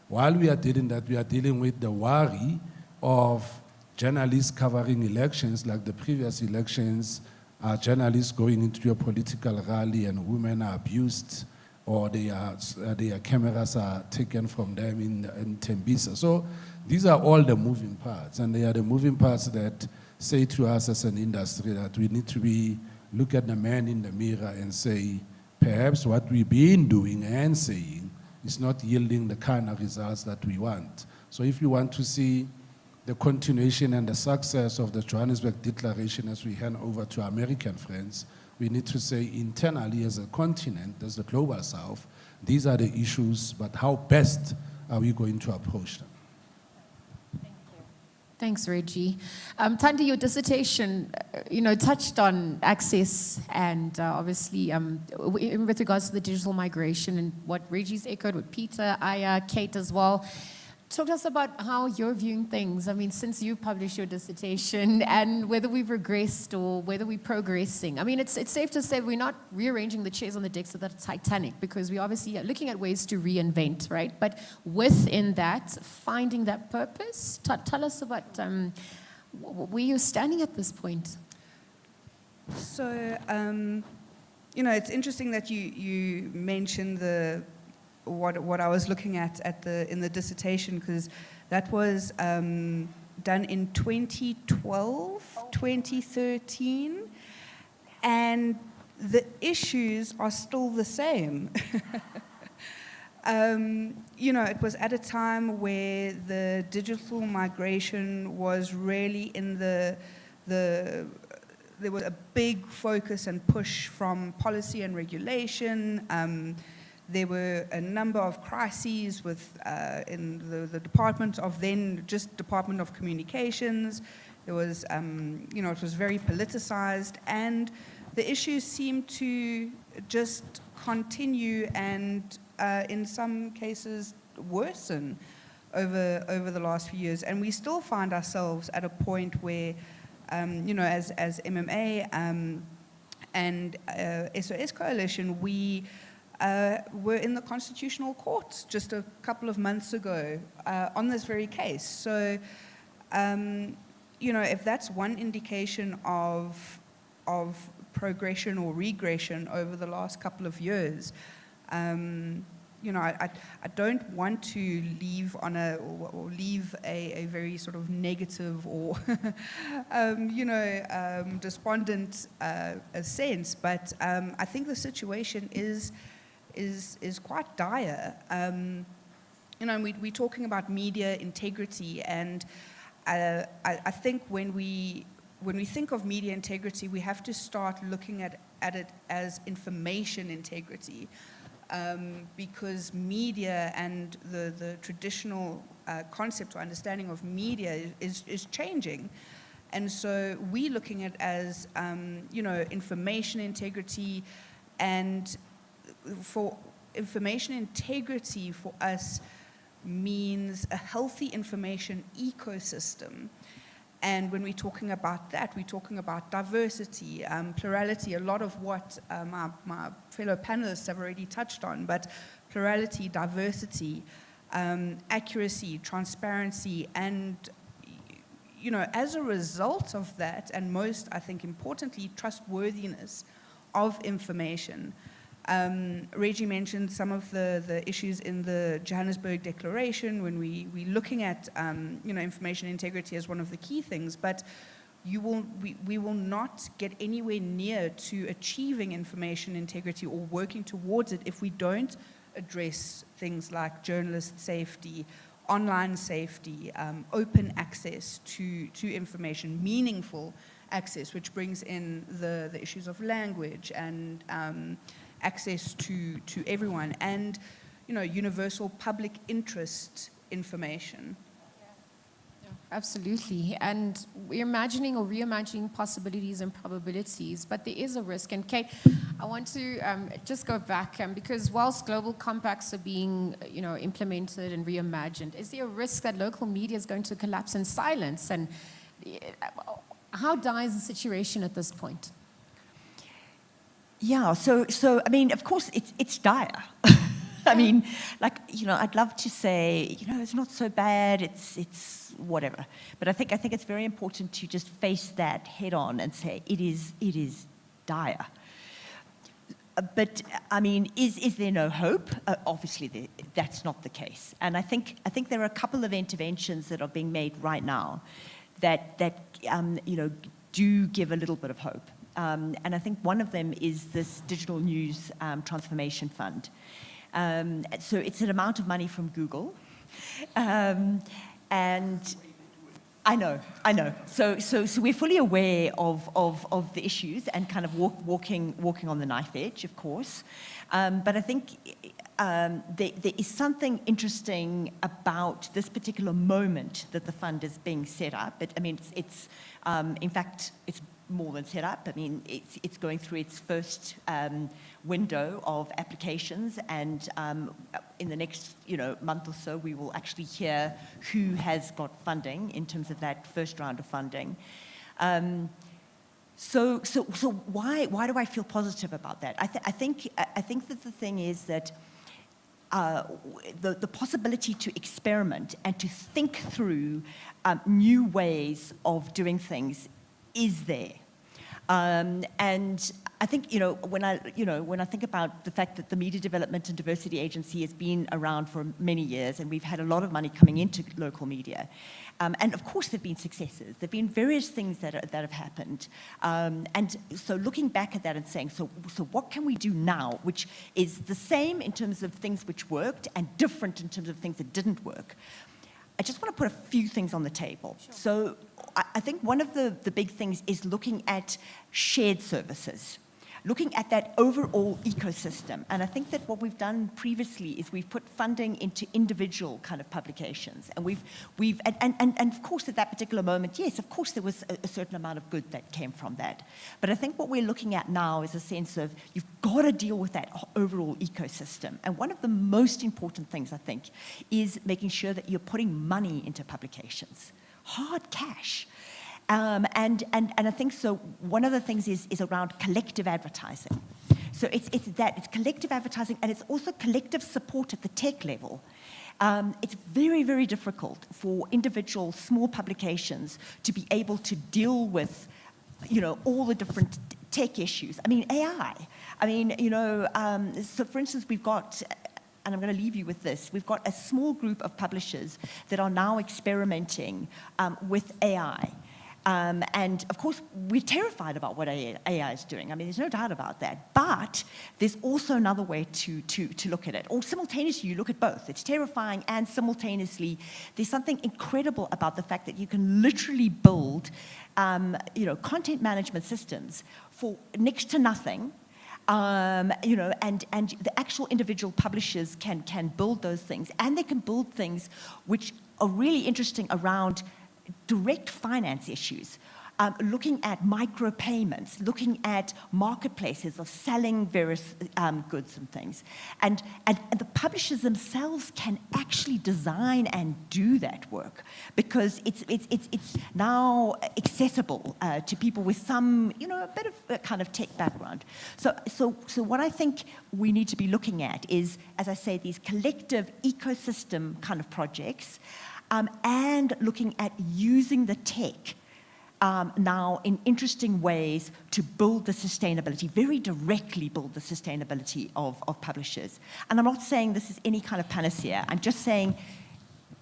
While we are dealing that, we are dealing with the worry of journalists covering elections, like the previous elections, journalists going into a political rally and women are abused, or their cameras are taken from them in Tembisa. So these are all the moving parts, and they are the moving parts that say to us as an industry that we need to look at the man in the mirror and say, perhaps what we've been doing and saying is not yielding the kind of results that we want. So if you want to see the continuation and the success of the Johannesburg Declaration as we hand over to our American friends, we need to say internally as a continent, as the Global South, these are the issues, but how best are we going to approach them? Thanks, Reggie. Thandi, your dissertation, touched on access and obviously with regards to the digital migration and what Reggie's echoed with Peter, Aya, Kate as well. Talk to us about how you're viewing things. I mean, since you published your dissertation and whether we've regressed or whether we're progressing. I mean, it's safe to say we're not rearranging the chairs on the decks of the Titanic because we obviously are looking at ways to reinvent, right? But within that, finding that purpose, tell us about where you're standing at this point. So, it's interesting that you mentioned what I was looking at in the dissertation, because that was done in 2012, 2013, and the issues are still the same. It was at a time where the digital migration was really in there was a big focus and push from policy and regulation. There were a number of crises in the Department of Department of Communications. There was, it was very politicized, and the issues seemed to just continue and, in some cases, worsen over the last few years. And we still find ourselves at a point where, as MMA and SOS Coalition, we were in the Constitutional Court just a couple of months ago on this very case. So, if that's one indication of progression or regression over the last couple of years, I don't want to leave on or leave a very sort of negative or, despondent sense, but I think the situation is quite dire. We're talking about media integrity, and I think when we think of media integrity, we have to start looking at it as information integrity, because media and the traditional concept or understanding of media is changing. And so we're looking at it as, information integrity, and for information integrity for us means a healthy information ecosystem. And when we're talking about that, we're talking about diversity, plurality, a lot of what my fellow panelists have already touched on, but plurality, diversity, accuracy, transparency, and as a result of that, and most, I think, importantly, trustworthiness of information. Reggie mentioned some of the issues in the Johannesburg Declaration when we're looking at information integrity as one of the key things, but we will not get anywhere near to achieving information integrity or working towards it if we don't address things like journalist safety, online safety, open access to information, meaningful access, which brings in the issues of language and access to everyone, and universal public interest information. Absolutely. And we're imagining or reimagining possibilities and probabilities, but there is a risk. And Kate, I want to just go back, because whilst global compacts are being implemented and reimagined, is there a risk that local media is going to collapse in silence? And how dire is the situation at this point? Yeah, so I mean, of course, it's dire. I mean, I'd love to say, it's not so bad, it's whatever. But I think it's very important to just face that head on and say it is dire. But I mean, is there no hope? Obviously, that's not the case. And I think there are a couple of interventions that are being made right now that do give a little bit of hope. And I think one of them is this Digital News Transformation Fund. So it's an amount of money from Google. And I know. So we're fully aware of the issues and kind of walking on the knife edge, of course. But I think there is something interesting about this particular moment that the fund is being set up. I mean, in fact, it's more than set up. I mean, it's going through its first window of applications, and in the next month or so, we will actually hear who has got funding in terms of that first round of funding. So why do I feel positive about that? I think that the thing is that the possibility to experiment and to think through new ways of doing things is there. And I think, when I think about the fact that the Media Development and Diversity Agency has been around for many years, and we've had a lot of money coming into local media, and of course there've been successes. There've been various things that have happened, and so looking back at that and saying, so what can we do now, which is the same in terms of things which worked and different in terms of things that didn't work. I just want to put a few things on the table. Sure. So I think one of the big things is looking at shared services, looking at that overall ecosystem. And I think that what we've done previously is we've put funding into individual kind of publications. And and of course at that particular moment, yes, of course there was a certain amount of good that came from that. But I think what we're looking at now is a sense of you've got to deal with that overall ecosystem. And one of the most important things, I think, is making sure that you're putting money into publications, hard cash. And I think so. One of the things is around collective advertising. So it's collective advertising, and it's also collective support at the tech level. It's very, very difficult for individual small publications to be able to deal with, all the different tech issues. I mean, AI. I mean, so for instance, we've got and I'm going to leave you with this, we've got a small group of publishers that are now experimenting with AI. And of course, we're terrified about what AI is doing. I mean, there's no doubt about that. But there's also another way to look at it. Or simultaneously, you look at both. It's terrifying, and simultaneously, there's something incredible about the fact that you can literally build, content management systems for next to nothing. And the actual individual publishers can build those things, and they can build things which are really interesting around direct finance issues, looking at micropayments, looking at marketplaces of selling various goods and things. And the publishers themselves can actually design and do that work because it's now accessible to people with some, a bit of a kind of tech background. So what I think we need to be looking at is, as I say, these collective ecosystem kind of projects, and looking at using the tech now in interesting ways to build the sustainability, very directly build the sustainability of publishers. And I'm not saying this is any kind of panacea. I'm just saying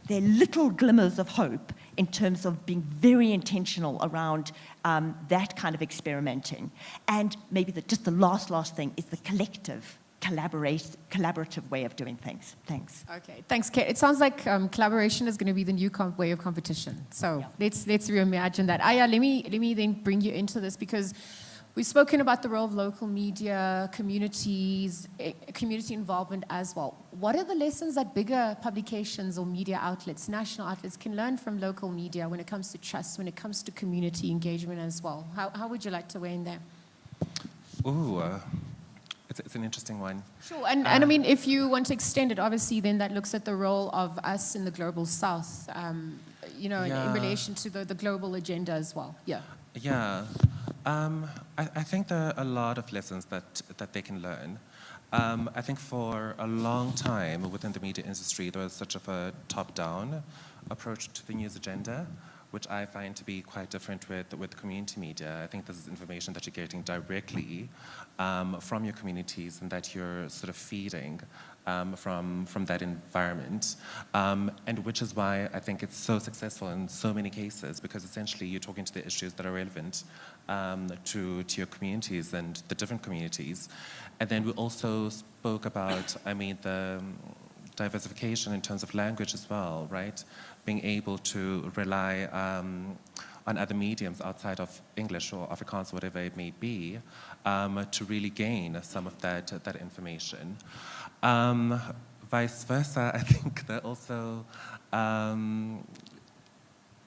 there are little glimmers of hope in terms of being very intentional around that kind of experimenting. And maybe just the last thing is the collective collaborative way of doing things. Thanks. Okay, thanks, Kate. It sounds like collaboration is going to be the new way of competition. So let's reimagine that. Aya, let me then bring you into this because we've spoken about the role of local media, community involvement as well. What are the lessons that bigger publications or media outlets, national outlets, can learn from local media when it comes to trust, when it comes to community engagement as well? How would you like to weigh in there? Ooh. It's an interesting one. Sure, and I mean, if you want to extend it, obviously, then that looks at the role of us in the global south, in relation to the global agenda as well. Yeah. Yeah. I think there are a lot of lessons that they can learn. I think for a long time within the media industry, there was such of a top-down approach to the news agenda, which I find to be quite different with community media. I think this is information that you're getting directly from your communities and that you're sort of feeding from that environment, and which is why I think it's so successful in so many cases, because essentially you're talking to the issues that are relevant to your communities and the different communities. And then we also spoke about, the diversification in terms of language as well, right? Being able to rely on other mediums outside of English or Afrikaans, whatever it may be, to really gain some of that information. Vice versa, I think there are also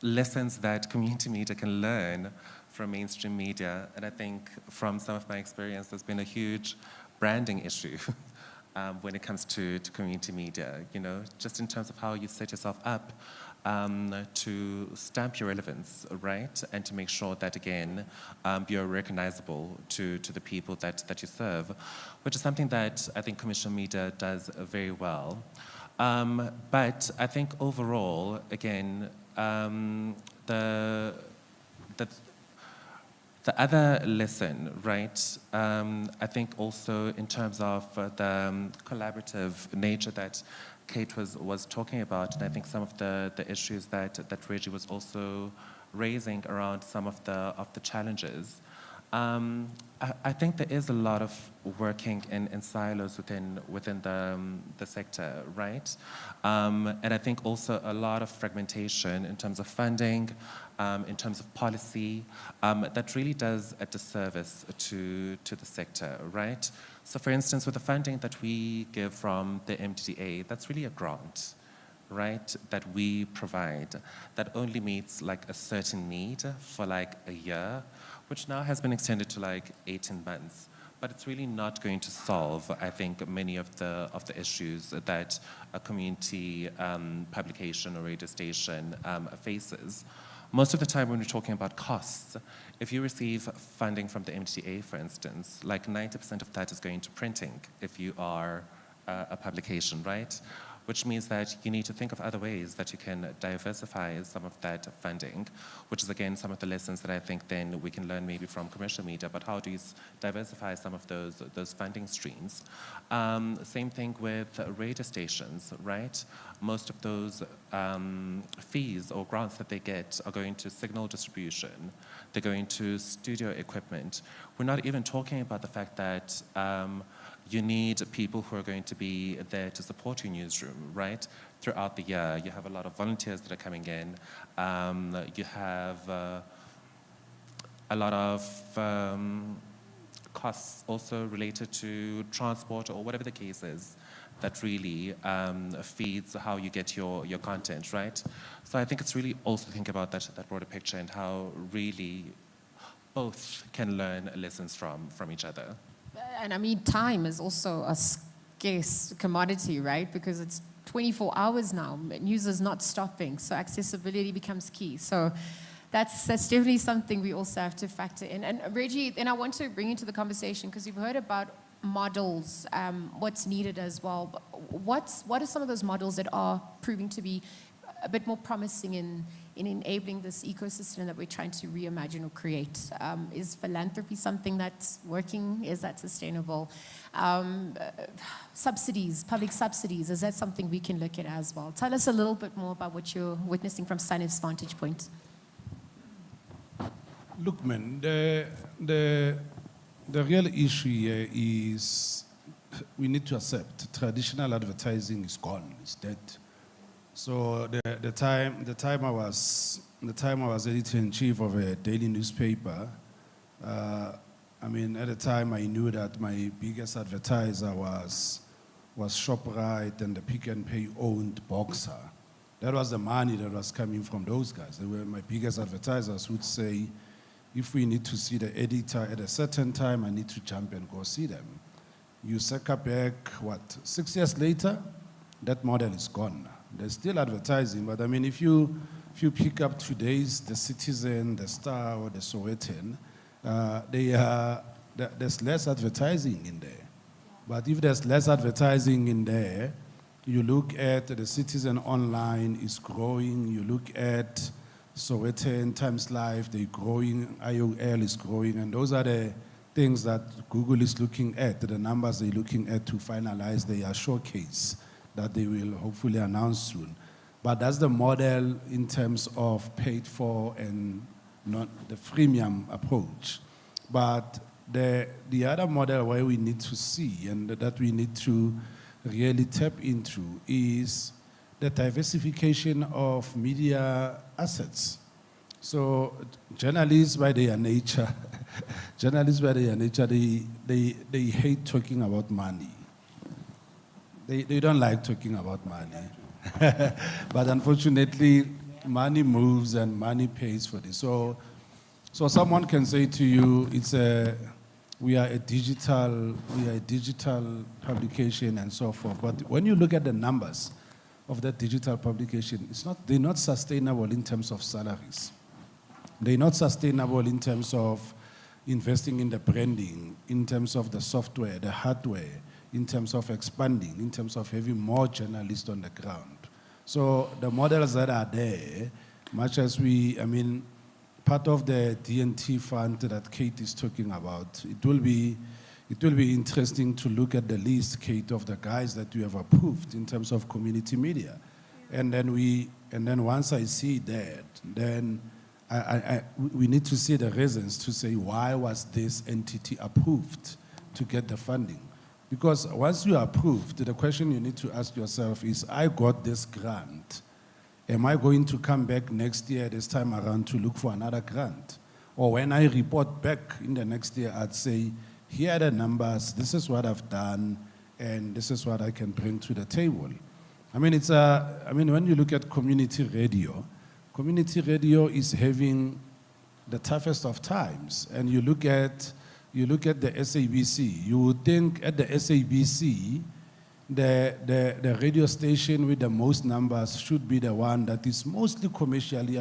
lessons that community media can learn from mainstream media. And I think from some of my experience, there's been a huge branding issue when it comes to community media, just in terms of how you set yourself up to stamp your relevance, right? And to make sure that, again, you're recognizable to the people that you serve, which is something that I think commercial media does very well. But I think overall, again, the other lesson, right, I think also in terms of the collaborative nature that Kate was talking about, and I think some of the issues that Reggie was also raising around some of the challenges. I think there is a lot of working in silos within the sector, right? And I think also a lot of fragmentation in terms of funding, in terms of policy, that really does a disservice to the sector, right? So for instance, with the funding that we give from the MDDA, that's really a grant, right, that we provide that only meets like a certain need for like a year, which now has been extended to like 18 months. But it's really not going to solve, I think, many of the issues that a community publication or radio station faces. Most of the time when we're talking about costs, if you receive funding from the MDDA, for instance, like 90% of that is going to printing if you are a publication, right? which means that you need to think of other ways that you can diversify some of that funding, which is again some of the lessons that I think then we can learn maybe from commercial media, but how do you diversify some of those funding streams? Same thing with radio stations, right? Most of those fees or grants that they get are going to signal distribution, they're going to studio equipment. We're not even talking about the fact that you need people who are going to be there to support your newsroom, right? Throughout the year, you have a lot of volunteers that are coming in. You have a lot of costs also related to transport or whatever the case is that really feeds how you get your content, right? So I think it's really also think about that broader picture and how really both can learn lessons from each other. And I mean, time is also a scarce commodity, right? Because it's 24 hours now. News is not stopping, so accessibility becomes key. So that's definitely something we also have to factor in. And Reggie, and I want to bring you to the conversation because you've heard about models, what's needed as well. But what are some of those models that are proving to be a bit more promising in enabling this ecosystem that we're trying to reimagine or create? Is philanthropy something that's working? Is that sustainable? Subsidies, public subsidies, is that something we can look at as well? Tell us a little bit more about what you're witnessing from SANEF's vantage point. Look, man, the real issue here is we need to accept traditional advertising is gone, it's dead. So the time I was editor-in-chief of a daily newspaper, I mean, at the time I knew that my biggest advertiser was ShopRite and the Pick and Pay owned Boxer. That was the money that was coming from those guys. They were my biggest advertisers who'd say, if we need to see the editor at a certain time, I need to jump and go see them. You circle back, 6 years later, that model is gone. There's still advertising, but I mean, if you pick up today's The Citizen, The Star, or The Sowetan, there's less advertising in there. But if there's less advertising in there, you look at The Citizen online is growing, you look at Sowetan, Times Live, they're growing, IOL is growing, and those are the things that Google is looking at, the numbers they're looking at to finalize their showcase that they will hopefully announce soon. But that's the model in terms of paid for and not the freemium approach. But the other model where we need to see and that we need to really tap into is the diversification of media assets. So journalists by their nature, they hate talking about money. They don't like talking about money. But unfortunately, money moves and money pays for this. So someone can say to you, we are a digital publication and so forth. But when you look at the numbers of that digital publication, they're not sustainable in terms of salaries. They're not sustainable in terms of investing in the branding, in terms of the software, the hardware, in terms of expanding, in terms of having more journalists on the ground. So the models that are there, much as part of the D&T fund that Kate is talking about, it will be interesting to look at the list, Kate, of the guys that we have approved in terms of community media. Yeah. And then once I see that, then we need to see the reasons to say why was this entity approved to get the funding. Because once you are approved, the question you need to ask yourself is, I got this grant. Am I going to come back next year this time around to look for another grant? Or when I report back in the next year, I'd say, here are the numbers, this is what I've done, and this is what I can bring to the table. When you look at community radio is having the toughest of times. And you look at the SABC, you would think at the SABC, the radio station with the most numbers should be the one that is mostly commercially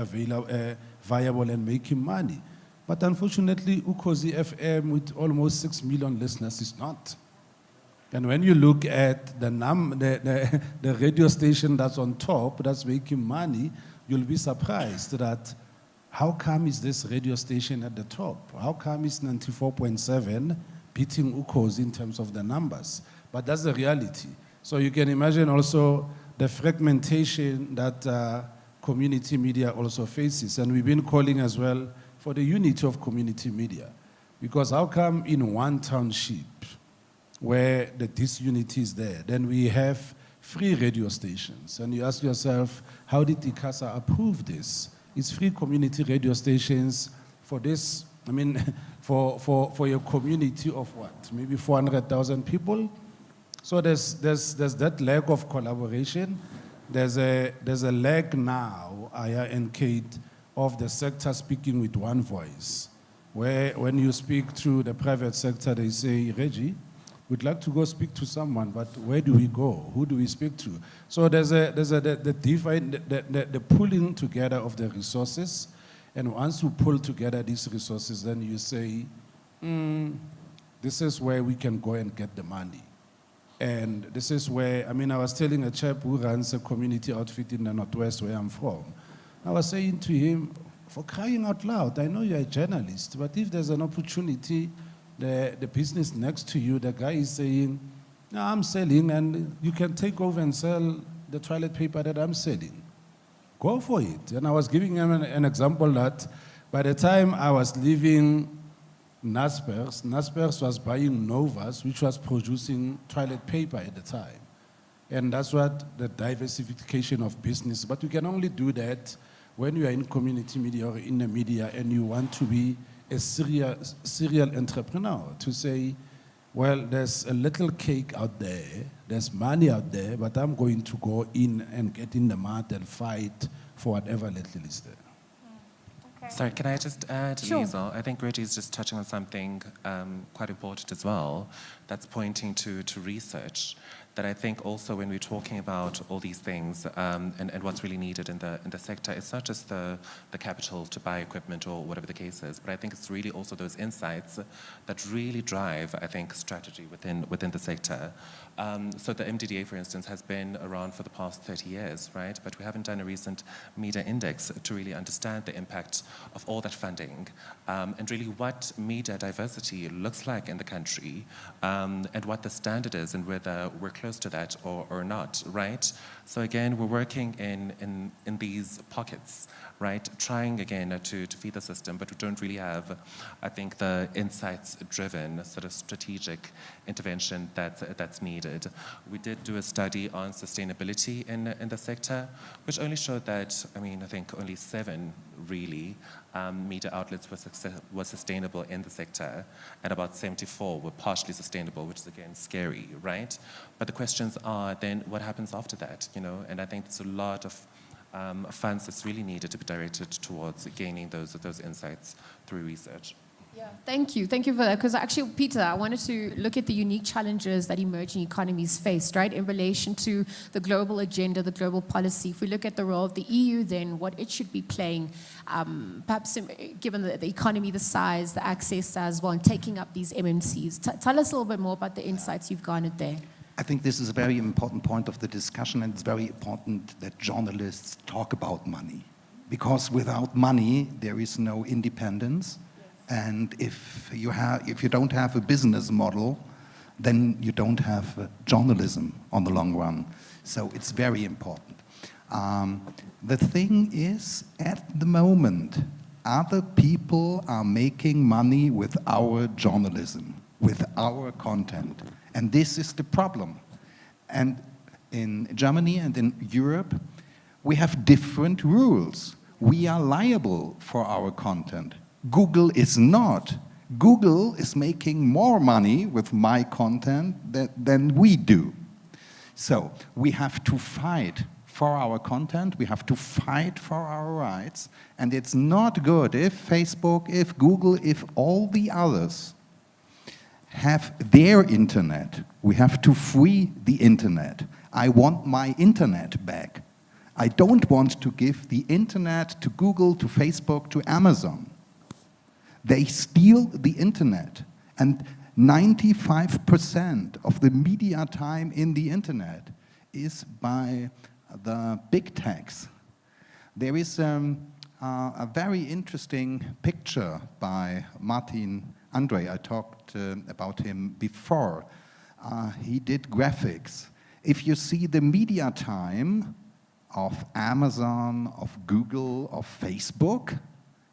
viable and making money. But unfortunately, Ukhozi FM with almost 6 million listeners is not. And when you look at the radio station that's on top, that's making money, you'll be surprised that how come is this radio station at the top? How come is 94.7 beating Ukos in terms of the numbers? But that's the reality. So you can imagine also the fragmentation that community media also faces. And we've been calling as well for the unity of community media. Because how come in one township where the disunity is there, then we have free radio stations? And you ask yourself, how did ICASA approve this? It's free community radio stations for this, I mean, for your community of what? Maybe 400,000 people? So there's that lack of collaboration. There's a lack now, Aya and Kate, of the sector speaking with one voice. Where when you speak to the private sector, they say, Reggie, we'd like to go speak to someone, but where do we go? Who do we speak to? So there's the pulling together of the resources, and once you pull together these resources, then you say, this is where we can go and get the money. And this is where, I mean, I was telling a chap who runs a community outfit in the Northwest where I'm from. I was saying to him, for crying out loud, I know you're a journalist, but if there's an opportunity, the business next to you, the guy is saying, no, I'm selling, and you can take over and sell the toilet paper that I'm selling. Go for it. And I was giving him an example that by the time I was leaving Naspers was buying Novas, which was producing toilet paper at the time. And that's what the diversification of business, but you can only do that when you are in community media or in the media and you want to be a serial entrepreneur, to say, well, there's a little cake out there, there's money out there, but I'm going to go in and get in the mud and fight for whatever little is there. Okay. Sorry, can I just add, Sure. Liezle? I think Reggie's just touching on something quite important as well, that's pointing to research. That I think also when we're talking about all these things and what's really needed in the sector, it's not just the capital to buy equipment or whatever the case is, but I think it's really also those insights that really drive, I think, strategy within the sector. So the MDDA, for instance, has been around for the past 30 years, right? But we haven't done a recent media index to really understand the impact of all that funding and really what media diversity looks like in the country and what the standard is and whether we're close to that or not, right? So again, we're working in these pockets, right? Trying again to feed the system, but we don't really have, I think, the insights-driven sort of strategic intervention that's needed. We did do a study on sustainability in the sector, which only showed that, I mean, I think only 7 really media outlets were sustainable in the sector, and about 74 were partially sustainable, which is again scary, right? But the questions are then what happens after that, you know? And I think there's a lot of funds that's really needed to be directed towards gaining those insights through research. Yeah, thank you for that. Because actually, Peter, I wanted to look at the unique challenges that emerging economies face, right, in relation to the global agenda, the global policy. If we look at the role of the EU, then what it should be playing, perhaps given the economy, the size, the access as well, and taking up these MMCs. Tell us a little bit more about the insights you've garnered there. I think this is a very important point of the discussion, and it's very important that journalists talk about money. Because without money, there is no independence. And if you don't have a business model, then you don't have journalism on the long run. So it's very important. The thing is, at the moment, other people are making money with our journalism, with our content. And this is the problem. And in Germany and in Europe, we have different rules. We are liable for our content. Google is not. Google is making more money with my content than we do. So we have to fight for our content, we have to fight for our rights, and it's not good if Facebook, if Google, if all the others have their internet. We have to free the internet. I want my internet back. I don't want to give the internet to Google, to Facebook, to Amazon. They steal the internet. And 95% of the media time in the internet is by the big techs. There is a very interesting picture by Martin Andre. I talked about him before. He did graphics. If you see the media time of Amazon, of Google, of Facebook,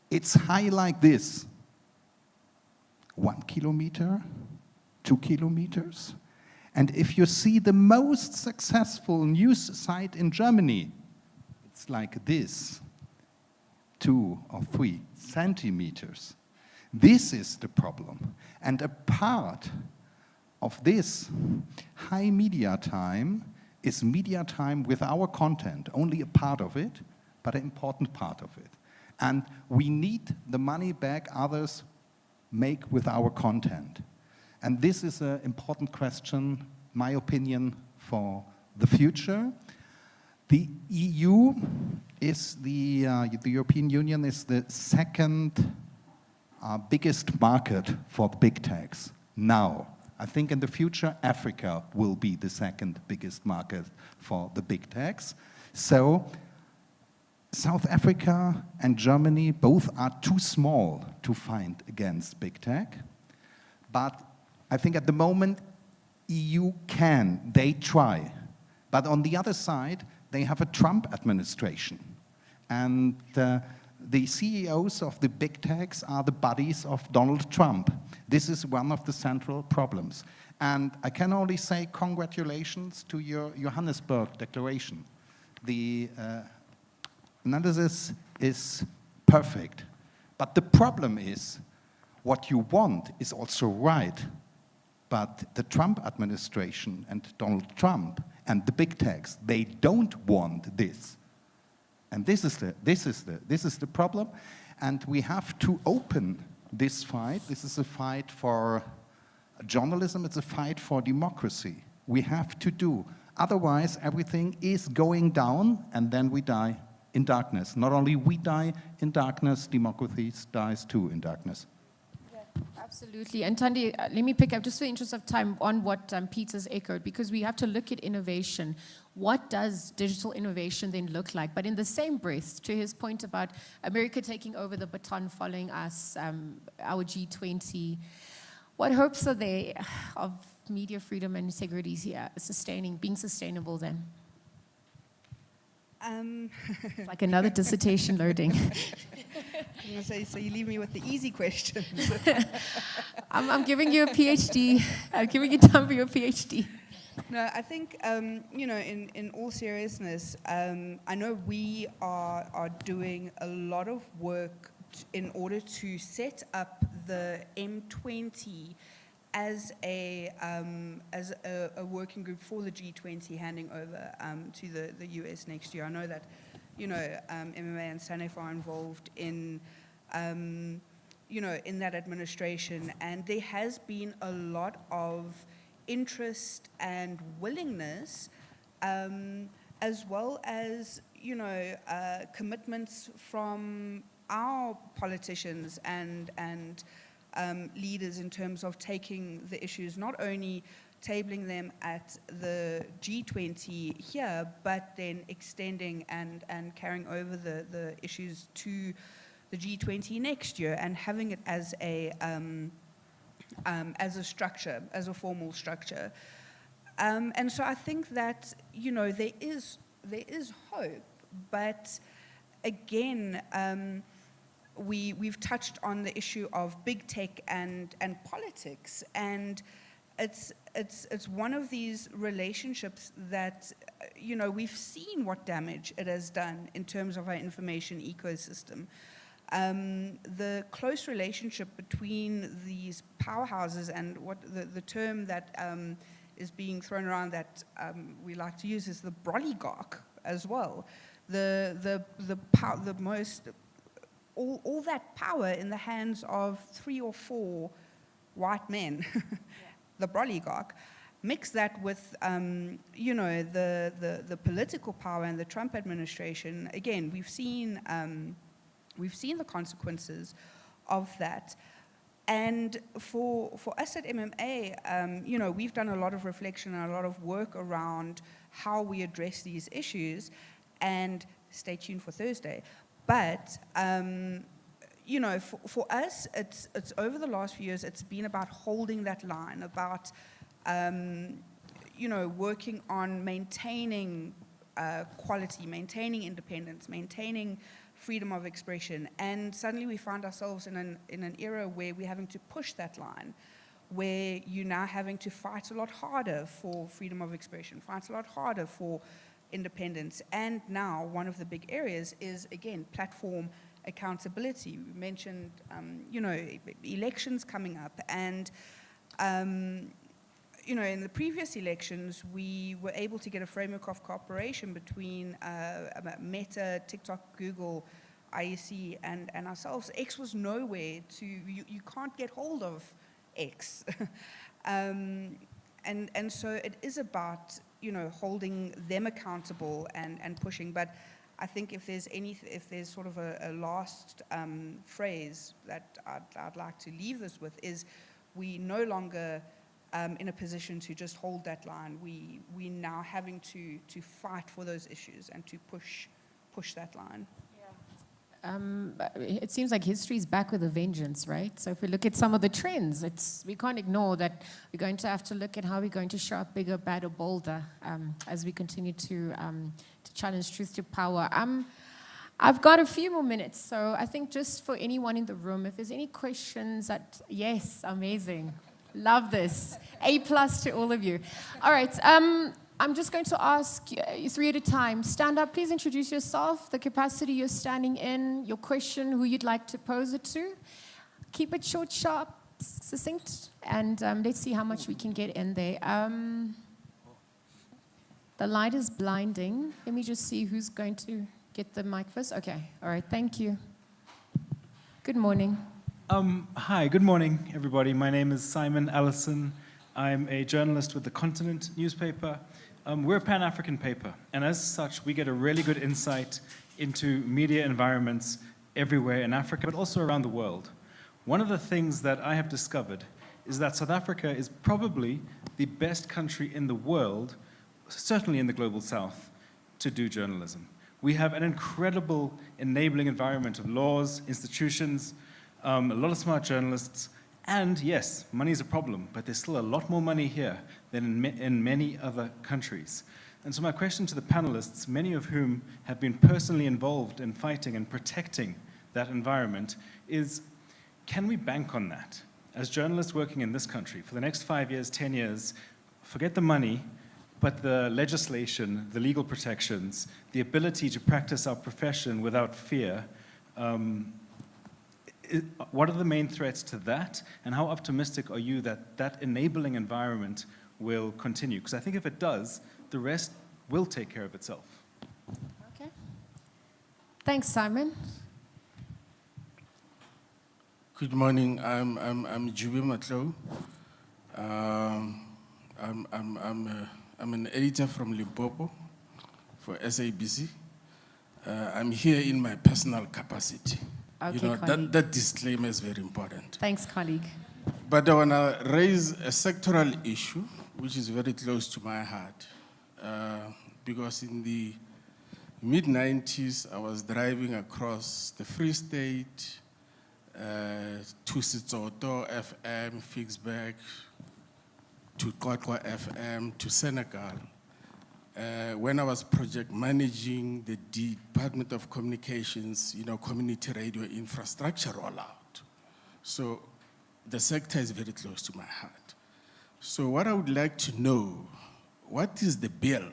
it's high like this. 1 kilometer, 2 kilometers. And if you see the most successful news site in Germany, it's like this, 2 or 3 centimeters. This is the problem. And a part of this high media time is media time with our content, only a part of it, but an important part of it. And we need the money back others make with our content. And this is an important question, my opinion, for the future. The EU is the European Union is the second biggest market for big techs now. I think in the future, Africa will be the second biggest market for the big techs. So South Africa and Germany both are too small to fight against big tech. But I think at the moment, EU can, they try. But on the other side, they have a Trump administration. And the CEOs of the big techs are the buddies of Donald Trump. This is one of the central problems. And I can only say congratulations to your Johannesburg declaration. The analysis is perfect. But the problem is, what you want is also right. But the Trump administration and Donald Trump and the big techs, they don't want this. And this is the problem. And we have to open this fight. This is a fight for journalism. It's a fight for democracy. We have to do. Otherwise, everything is going down, and then we die in darkness. Not only we die in darkness, democracy dies too in darkness. Absolutely. And Thandi, let me pick up, just for the interest of time, on what Peter's echoed, because we have to look at innovation. What does digital innovation then look like? But in the same breath, to his point about America taking over the baton following us, our G20, what hopes are there of media freedom and integrity here, being sustainable then? It's like another dissertation loading. So you leave me with the easy questions. I'm giving you a PhD. I'm giving you time for your PhD. No, I think, in all seriousness, I know we are doing a lot of work in order to set up the M20 as a working group for the G20 handing over to the US next year. I know that, MMA and SANEF are involved in, in that administration, and there has been a lot of interest and willingness, as well as, commitments from our politicians and leaders in terms of taking the issues, not only tabling them at the G20 here, but then extending and carrying over the issues to the G20 next year, and having it as a structure, as a formal structure. And so I think that, there is hope, but again, we've touched on the issue of big tech and politics, and it's one of these relationships that, we've seen what damage it has done in terms of our information ecosystem. The close relationship between these powerhouses and what the term that is being thrown around that we like to use is the broligarch as well. All that power in the hands of 3 or 4 white men, the broligarch. Mix that with, the political power and the Trump administration. Again, we've seen the consequences of that. And for us at MMA, you know, we've done a lot of reflection and a lot of work around how we address these issues, and stay tuned for Thursday. But, you know, for us, it's over the last few years, it's been about holding that line, about, you know, working on maintaining quality, maintaining independence, maintaining freedom of expression. And suddenly we find ourselves in an era where we're having to push that line, where you're now having to fight a lot harder for freedom of expression, fight a lot harder for independence. And now one of the big areas is, again, platform accountability. We mentioned, you know, elections coming up. And, you know, in the previous elections, we were able to get a framework of cooperation between Meta, TikTok, Google, IEC, and ourselves. X was nowhere to, you can't get hold of X. And so it is about, you know, holding them accountable and pushing. But I think if there's sort of a last phrase that I'd like to leave this with is, we no longer in a position to just hold that line. We now having to fight for those issues and to push that line. It seems like history's back with a vengeance, right? So if we look at some of the trends, we can't ignore that we're going to have to look at how we're going to show up bigger, badder, bolder as we continue to challenge truth to power. I've got a few more minutes, so I think just for anyone in the room, if there's any questions yes, amazing. Love this. A+ to all of you. All right. I'm just going to ask you 3 at a time. Stand up, please introduce yourself, the capacity you're standing in, your question, who you'd like to pose it to. Keep it short, sharp, succinct, and let's see how much we can get in there. The light is blinding. Let me just see who's going to get the mic first. Okay, all right, thank you. Good morning. Hi, good morning, everybody. My name is Simon Allison. I'm a journalist with the Continent newspaper. We're a Pan-African paper, and as such, we get a really good insight into media environments everywhere in Africa, but also around the world. One of the things that I have discovered is that South Africa is probably the best country in the world, certainly in the global south, to do journalism. We have an incredible enabling environment of laws, institutions, a lot of smart journalists, and yes, money is a problem, but there's still a lot more money here than in many other countries. And so my question to the panelists, many of whom have been personally involved in fighting and protecting that environment, is can we bank on that? As journalists working in this country for the next 5 years, 10 years, forget the money, but the legislation, the legal protections, the ability to practice our profession without fear, what are the main threats to that, and how optimistic are you that that enabling environment will continue? Because I think if it does, the rest will take care of itself. Okay. Thanks, Simon. Good morning. I'm Jubi Matlo. I'm an editor from Limpopo for SABC. I'm here in my personal capacity. Okay, you know, that disclaimer is very important. Thanks, colleague. But I want to raise a sectoral issue, which is very close to my heart. Because in the mid-90s, I was driving across the Free State, to Sitsoto FM, Fixback, to Ngalwa FM, to Senegal. When I was project managing the Department of Communications, you know, community radio infrastructure rollout. So the sector is very close to my heart. So what I would like to know, what is the bill?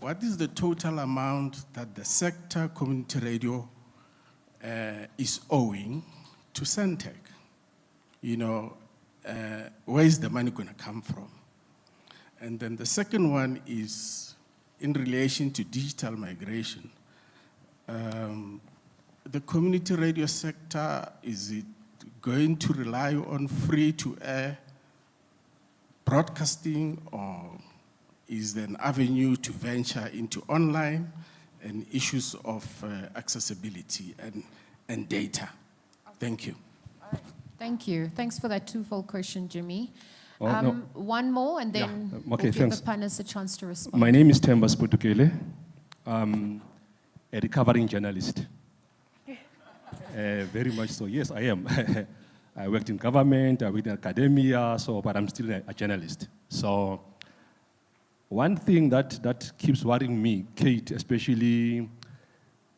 What is the total amount that the sector community radio is owing to Centec? You know, where is the money going to come from? And then the second one is in relation to digital migration. The community radio sector, is it going to rely on free-to-air broadcasting, or is there an avenue to venture into online and issues of accessibility and data? Thank you. All right. Thank you. Thanks for that twofold question, Jimmy. Oh, no. One more, and then okay, we'll give thanks. the panelists a chance to respond. My name is Themba Sputukele. I'm a recovering journalist. Very much so. Yes, I am. I worked in government, I worked in academia, but I'm still a journalist. So one thing that keeps worrying me, Kate, especially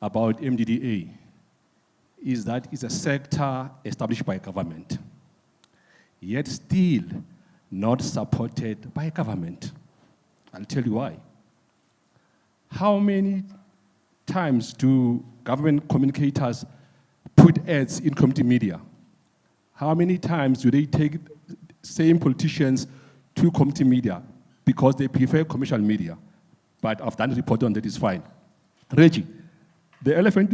about MDDA, is that it's a sector established by government, yet still not supported by government. I'll tell you why. How many times do government communicators put ads in community media? How many times do they take same politicians to community media because they prefer commercial media? But I've done a report on that, it's fine. Reggie, the elephant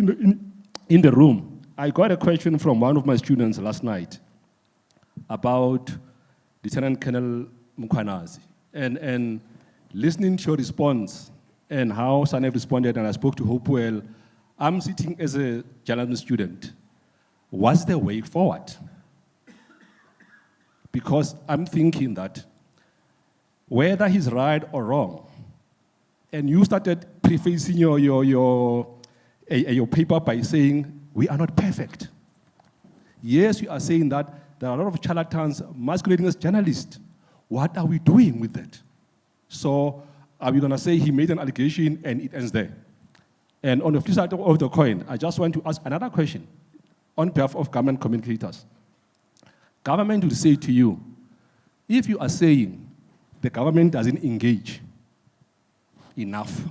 in the room. I got a question from one of my students last night about Lieutenant Colonel Mkhwanazi. And listening to your response and how SANEF responded, and I spoke to Hopewell, I'm sitting as a journalism student. What's the way forward? Because I'm thinking that whether he's right or wrong, and you started prefacing your paper by saying, we are not perfect. Yes, you are saying that there are a lot of charlatans masquerading as journalists. What are we doing with that? So are we going to say he made an allegation and it ends there? And on the flip side of the coin, I just want to ask another question on behalf of government communicators. Government will say to you, if you are saying the government doesn't engage enough,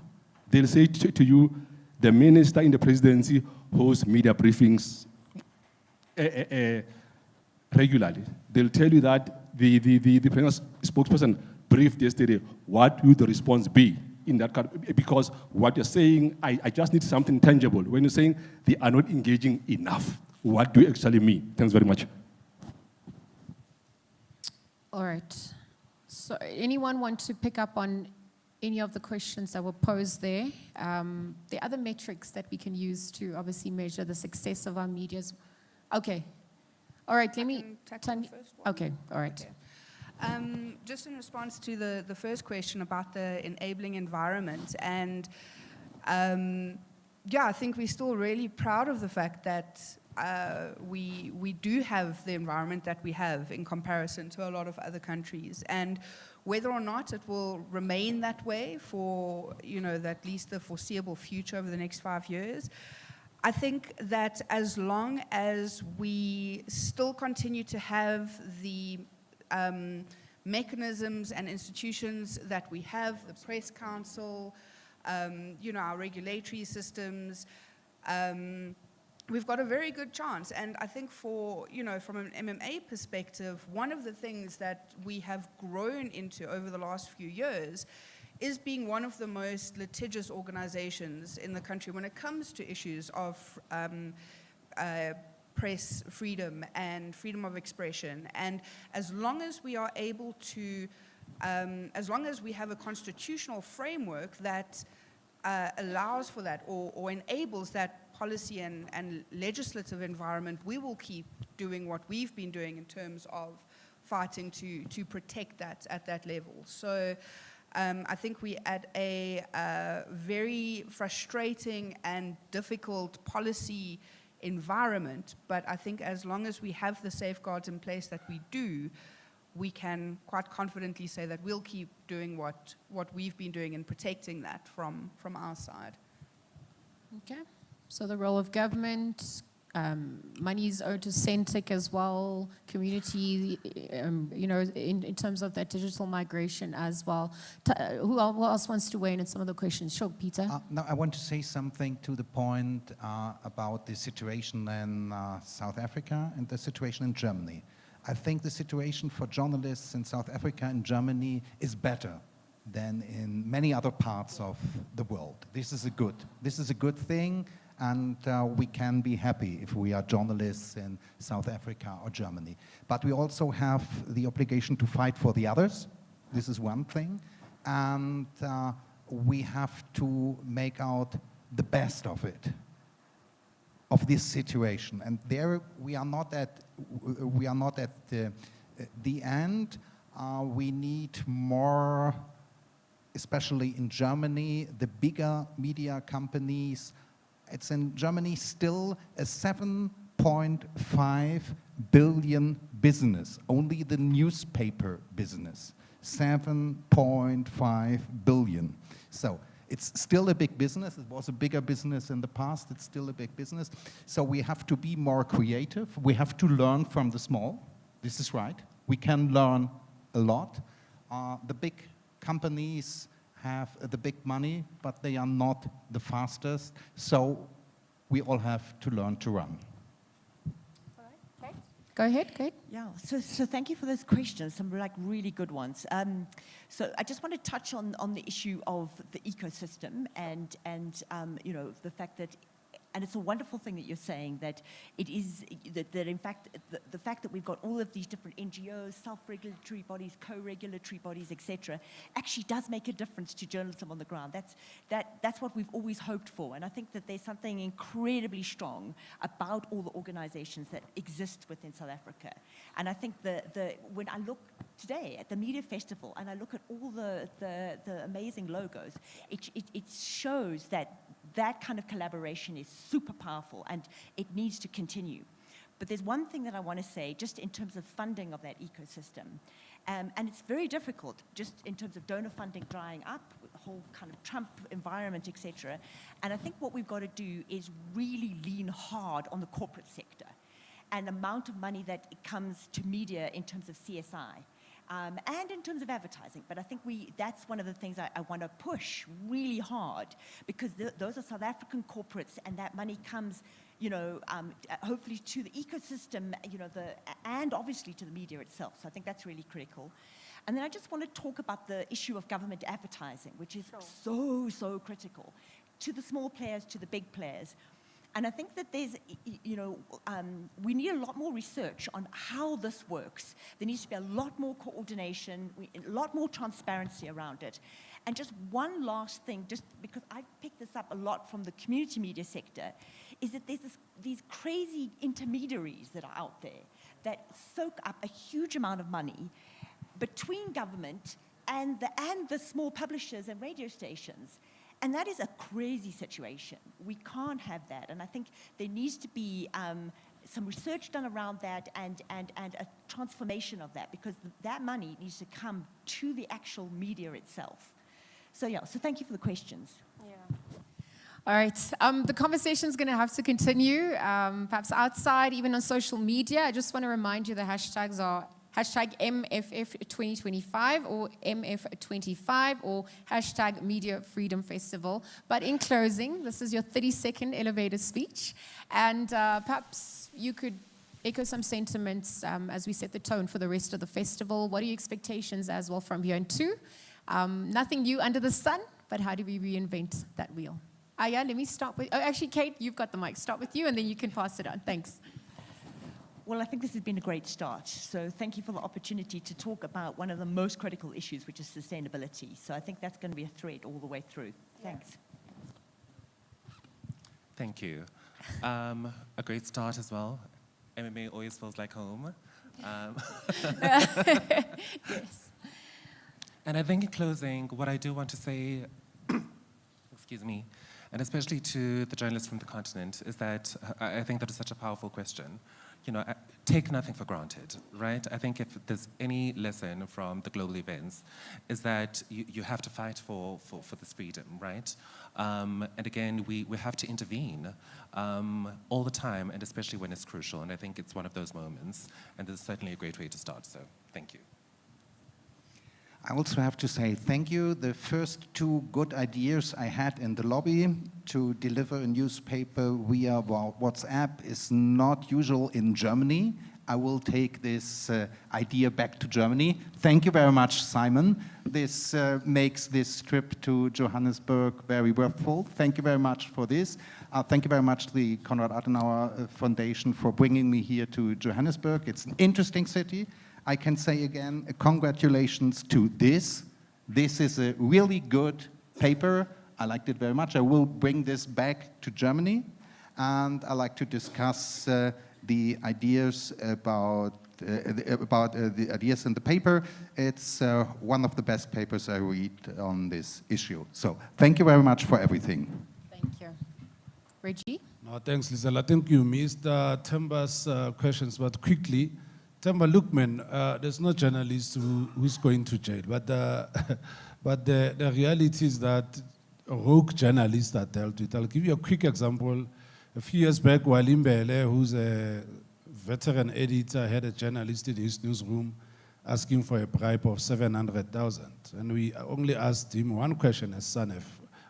they'll say to you, the minister in the presidency hosts media briefings regularly. They'll tell you that the president's spokesperson briefed yesterday. What would the response be in that? Because what you're saying, I just need something tangible. When you're saying they are not engaging enough, what do you actually mean? Thanks very much. All right. So anyone want to pick up on any of the questions that were posed there? There are other metrics that we can use to obviously measure the success of our medias. Okay. All right, let me... tackle the first one. Okay, all right. Okay. Just in response to the first question about the enabling environment, and yeah, I think we're still really proud of the fact that we do have the environment that we have in comparison to a lot of other countries, and whether or not it will remain that way for at least the foreseeable future over the next 5 years. I think that as long as we still continue to have the mechanisms and institutions that we have, the press council, our regulatory systems, we've got a very good chance. And I think from an MMA perspective, one of the things that we have grown into over the last few years is being one of the most litigious organizations in the country when it comes to issues of press freedom and freedom of expression. And as long as we are able to, as long as we have a constitutional framework that allows for that or enables that policy and legislative environment, we will keep doing what we've been doing in terms of fighting to protect that at that level. So I think we're at a very frustrating and difficult policy environment, but I think as long as we have the safeguards in place that we do, we can quite confidently say that we'll keep doing what we've been doing and protecting that from our side. Okay, so the role of government, money is owed to Centric as well, community, in terms of that digital migration as well. Who else wants to weigh in on some of the questions? Sure, Peter. No, I want to say something to the point about the situation in South Africa and the situation in Germany. I think the situation for journalists in South Africa and Germany is better than in many other parts of the world. This is a good thing, and we can be happy if we are journalists in South Africa or Germany. But we also have the obligation to fight for the others. This is one thing. And we have to make out the best of it. of this situation. And there we are not at the end. We need more, especially in Germany, the bigger media companies. It's in Germany still a 7.5 billion business, only the newspaper business, 7.5 billion. So it's still a big business. It was a bigger business in the past. It's still a big business. So we have to be more creative. We have to learn from the small. This is right. We can learn a lot. The big companies have the big money, but they are not the fastest. So we all have to learn to run. All right, Kate? Go ahead, Kate. Yeah, so thank you for those questions, some like really good ones. So I just want to touch on the issue of the ecosystem and you know, the fact that, and it's a wonderful thing that you're saying that it is, that in fact, the fact that we've got all of these different NGOs, self-regulatory bodies, co-regulatory bodies, etc., actually does make a difference to journalism on the ground. That's what we've always hoped for. And I think that there's something incredibly strong about all the organizations that exist within South Africa. And I think when I look today at the Media Festival and I look at all the amazing logos, it shows that kind of collaboration is super powerful and it needs to continue. But there's one thing that I want to say just in terms of funding of that ecosystem. And it's very difficult just in terms of donor funding drying up, with the whole kind of Trump environment, etc. And I think what we've got to do is really lean hard on the corporate sector and the amount of money that comes to media in terms of CSI. And in terms of advertising, but I think that's one of the things I want to push really hard because those are South African corporates and that money comes, you know, hopefully to the ecosystem, you know, and obviously to the media itself. So I think that's really critical. And then I just want to talk about the issue of government advertising, which is so critical to the small players, to the big players. And I think that there's, you know, we need a lot more research on how this works. There needs to be a lot more coordination, a lot more transparency around it. And just one last thing, just because I've picked this up a lot from the community media sector, is that there's these crazy intermediaries that are out there that soak up a huge amount of money between government and the small publishers and radio stations. And that is a crazy situation. We can't have that. And I think there needs to be some research done around that and a transformation of that because that money needs to come to the actual media itself. So yeah, so thank you for the questions. Yeah. All right, the conversation is going to have to continue, perhaps outside, even on social media. I just want to remind you the hashtags are hashtag MFF 2025 or MF25 or hashtag Media Freedom Festival. But in closing, this is your 30-second elevator speech. And perhaps you could echo some sentiments as we set the tone for the rest of the festival. What are your expectations as well from here on two? Nothing new under the sun, but how do we reinvent that wheel? Aya, let me start with, oh, actually, Kate, you've got the mic. Start with you, and then you can pass it on. Thanks. Well, I think this has been a great start. So thank you for the opportunity to talk about one of the most critical issues, which is sustainability. So I think that's going to be a thread all the way through. Thanks. Thank you. A great start as well. MMA always feels like home. Yes. And I think in closing, what I do want to say, excuse me, and especially to the journalists from the continent, is that I think that is such a powerful question. You know, take nothing for granted, right? I think if there's any lesson from the global events, is that you have to fight for this freedom, right? And again, we have to intervene all the time, and especially when it's crucial. And I think it's one of those moments, and this is certainly a great way to start. So, thank you. I also have to say thank you. The first two good ideas I had in the lobby to deliver a newspaper via WhatsApp is not usual in Germany. I will take this idea back to Germany. Thank you very much, Simon. This makes this trip to Johannesburg very worthwhile. Thank you very much for this. Thank you very much to the Konrad Adenauer Foundation for bringing me here to Johannesburg. It's an interesting city. I can say again, congratulations to this. This is a really good paper. I liked it very much. I will bring this back to Germany. and I like to discuss the ideas about the ideas in the paper. It's one of the best papers I read on this issue. So thank you very much for everything. Thank you. Reggie? No, thanks, Liezle. I think you missed Themba's questions, but quickly. Themba, look, man, there's no journalist who's going to jail, but the reality is that rogue journalists are dealt with. I'll give you a quick example. A few years back, Walimbele, who's a veteran editor, had a journalist in his newsroom asking for a bribe of 700,000. And we only asked him one question as SANEF,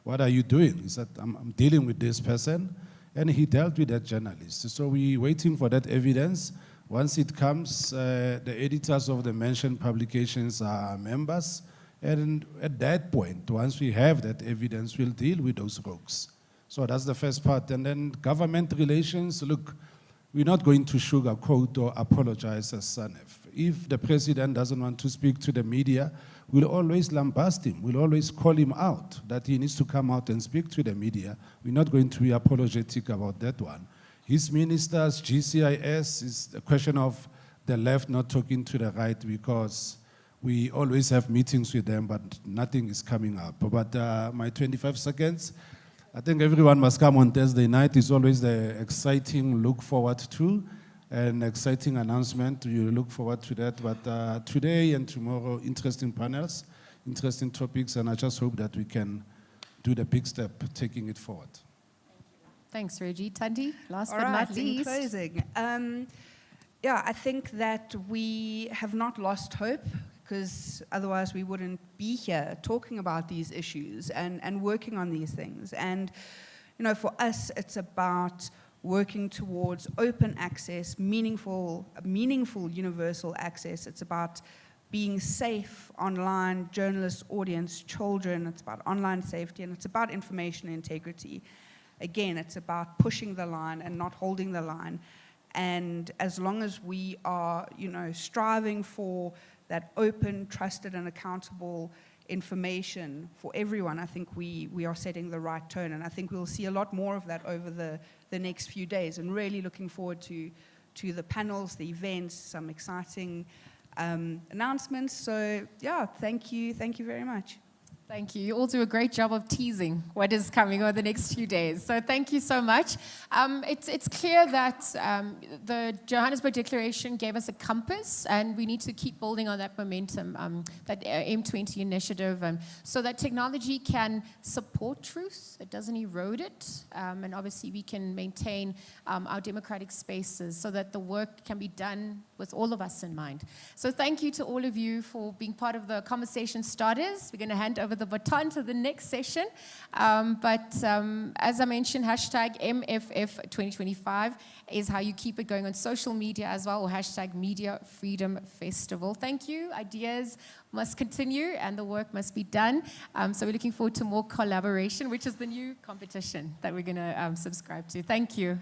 what are you doing? He said, I'm dealing with this person. And he dealt with that journalist. So we're waiting for that evidence. Once it comes, the editors of the mentioned publications are members. And at that point, once we have that evidence, we'll deal with those rogues. So that's the first part. And then government relations, look, we're not going to sugarcoat or apologize as SANEF. If the president doesn't want to speak to the media, we'll always lambast him. We'll always call him out that he needs to come out and speak to the media. We're not going to be apologetic about that one. His ministers, GCIS, is a question of the left not talking to the right because we always have meetings with them, but nothing is coming up. But my 25 seconds, I think everyone must come on Thursday night. It's always the exciting look forward to, an exciting announcement. You look forward to that. But today and tomorrow, interesting panels, interesting topics, and I just hope that we can do the big step, taking it forward. Thanks, Reggie. Thandi, last All but right, not in least. closing, yeah, I think that we have not lost hope, because otherwise we wouldn't be here talking about these issues and working on these things. And, you know, for us, it's about working towards open access, meaningful universal access. It's about being safe online, journalists, audience, children. It's about online safety, and it's about information integrity. Again, it's about pushing the line and not holding the line. And as long as we are, you know, striving for that open, trusted, and accountable information for everyone, I think we are setting the right tone. And I think we'll see a lot more of that over the next few days. And really looking forward to the panels, the events, some exciting announcements. So, yeah, thank you very much. Thank you. You all do a great job of teasing what is coming over the next few days. So thank you so much. It's clear that the Johannesburg Declaration gave us a compass, and we need to keep building on that momentum, that M20 initiative, so that technology can support truth, it doesn't erode it, and obviously we can maintain our democratic spaces so that the work can be done with all of us in mind. So thank you to all of you for being part of the conversation starters. We're going to hand over the baton to the next session. As I mentioned, hashtag MFF 2025 is how you keep it going on social media as well, or hashtag Media Freedom Festival. Thank you. Ideas must continue and the work must be done. So we're looking forward to more collaboration, which is the new competition that we're going to subscribe to. Thank you.